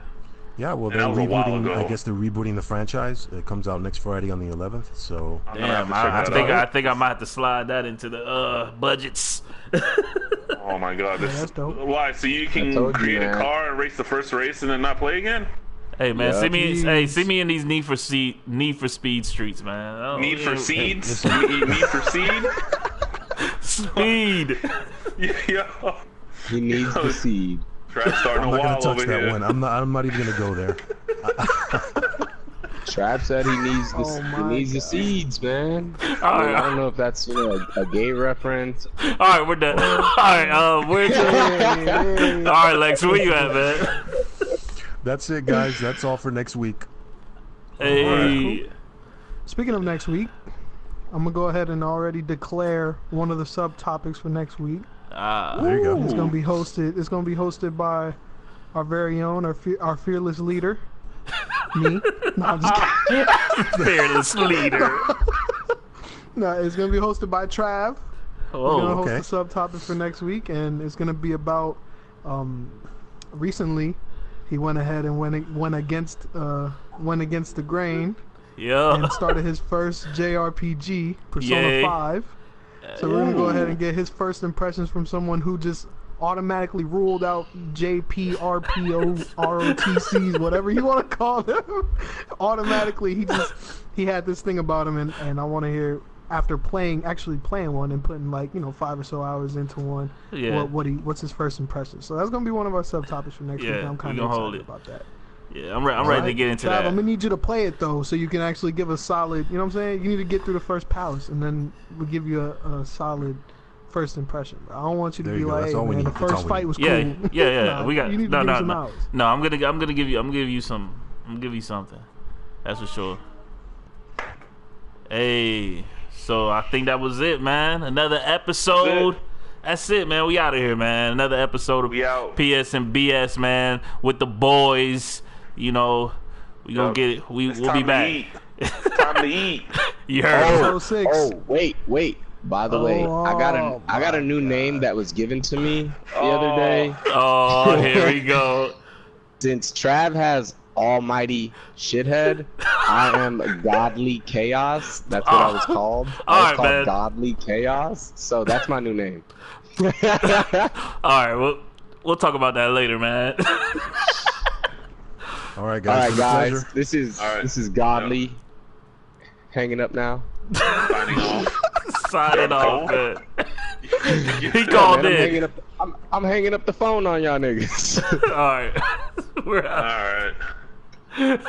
Speaker 3: Yeah, well,
Speaker 2: And
Speaker 3: they're
Speaker 2: that was a while
Speaker 3: rebooting.
Speaker 2: ago.
Speaker 3: I guess they're rebooting the franchise. It comes out next Friday on the 11th. So
Speaker 2: I'm gonna have
Speaker 1: Damn,
Speaker 2: to check
Speaker 1: I
Speaker 2: that
Speaker 1: think
Speaker 2: out.
Speaker 1: I think I might have to slide that into the budgets.
Speaker 2: Oh my god, this
Speaker 5: that's dope.
Speaker 2: Why? So you can
Speaker 4: told you,
Speaker 2: create a
Speaker 4: man.
Speaker 2: car and race the first race and then not play again?
Speaker 1: Hey man,
Speaker 4: Yeah.
Speaker 1: see me in these Need for Speed streets, man. Oh,
Speaker 2: Need for
Speaker 1: yeah.
Speaker 2: seeds?
Speaker 3: listen.
Speaker 2: Need for seed?
Speaker 1: Speed.
Speaker 2: Yo,
Speaker 4: He needs the seed.
Speaker 2: Trap's starting
Speaker 3: I'm
Speaker 2: to
Speaker 3: not gonna
Speaker 2: wall
Speaker 3: touch
Speaker 2: over
Speaker 3: that
Speaker 2: here.
Speaker 3: one. I'm not even gonna go there.
Speaker 4: Trap said he needs the
Speaker 5: Oh my
Speaker 4: he needs the
Speaker 5: God.
Speaker 4: seeds, man.
Speaker 1: All
Speaker 4: I
Speaker 1: right,
Speaker 4: don't know if that's a gay reference.
Speaker 1: all right, we're done. All right, where's all right, Lex, where you at, man?
Speaker 3: That's it, guys. That's all for next week.
Speaker 1: Hey,
Speaker 5: Speaking of next week, I'm gonna go ahead and already declare one of the subtopics for next week.
Speaker 3: There you go.
Speaker 5: It's gonna be hosted. It's gonna be hosted by our very own, our fearless leader, me. No, I'm just kidding.
Speaker 1: fearless leader.
Speaker 5: No, it's gonna be hosted by Trav. He's gonna
Speaker 1: Oh,
Speaker 5: host
Speaker 3: okay.
Speaker 5: the subtopic for next week, and it's gonna be about. Recently, he went ahead and went against the grain
Speaker 1: yeah.
Speaker 5: and started his first JRPG, Persona
Speaker 1: Yay.
Speaker 5: 5. So we're gonna go ahead and get his first impressions from someone who just automatically ruled out JPRPO ROTCs, whatever you want to call them. Automatically, he had this thing about him, and I want to hear after actually playing one and putting 5 or so hours into one.
Speaker 1: Yeah.
Speaker 5: What's his first impression? So that's gonna be one of our subtopics for next week.
Speaker 1: Yeah,
Speaker 5: And I'm kind
Speaker 1: we
Speaker 5: of
Speaker 1: gonna hold
Speaker 5: excited
Speaker 1: it.
Speaker 5: about that.
Speaker 1: Yeah, I'm ready to get into
Speaker 5: Trav,
Speaker 1: that.
Speaker 5: I'm gonna need you to play it though, so you can actually give a solid. You know what I'm saying? You need to get through the first palace, and then we'll give you a solid first impression. I don't want you to
Speaker 3: There
Speaker 5: be
Speaker 3: you go.
Speaker 5: like,
Speaker 3: That's
Speaker 5: hey,
Speaker 3: all we
Speaker 5: man, the
Speaker 3: need. That's all
Speaker 5: first
Speaker 3: we
Speaker 5: fight
Speaker 3: need.
Speaker 5: was cool.
Speaker 1: Yeah, yeah.
Speaker 5: Nah,
Speaker 1: We got
Speaker 5: you need
Speaker 1: no,
Speaker 5: to give
Speaker 1: no,
Speaker 5: some
Speaker 1: no.
Speaker 5: hours.
Speaker 1: No, I'm gonna give you some. I'm gonna give you something. That's for sure. Hey, so I think that was it, man. Another episode. That's it, man. We out of here, man. Another episode of
Speaker 2: We out.
Speaker 1: PS and BS, man, with the boys. You know, we gonna
Speaker 2: Yep.
Speaker 1: get it.
Speaker 2: It's
Speaker 1: We'll
Speaker 2: time
Speaker 1: be
Speaker 2: to
Speaker 1: back.
Speaker 2: eat. Time to eat.
Speaker 1: You heard?
Speaker 5: Oh, 06.
Speaker 4: Oh, wait. By the way, I got a
Speaker 5: Oh,
Speaker 4: new name that was given to me the other day.
Speaker 1: Oh, here we go.
Speaker 4: Since Trav has Almighty Shithead, I am Godly Chaos. That's what I was called. I was
Speaker 1: Alright,
Speaker 4: called
Speaker 1: man.
Speaker 4: Godly Chaos. So that's my new name.
Speaker 1: All right, we'll talk about that later, man.
Speaker 3: All right,
Speaker 4: All
Speaker 3: guys.
Speaker 4: right,
Speaker 3: it's a
Speaker 4: guys.
Speaker 3: pleasure.
Speaker 4: This is Godly. Hanging up now.
Speaker 2: Signing off.
Speaker 1: Signing off, man. He
Speaker 4: Yeah,
Speaker 1: called
Speaker 4: man,
Speaker 1: in.
Speaker 4: I'm hanging up the phone on y'all niggas.
Speaker 1: All right, we're out.
Speaker 2: All right.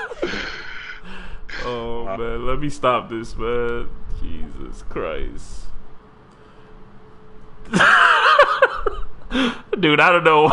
Speaker 1: Oh man, let me stop this, man. Jesus Christ. Dude, I don't know.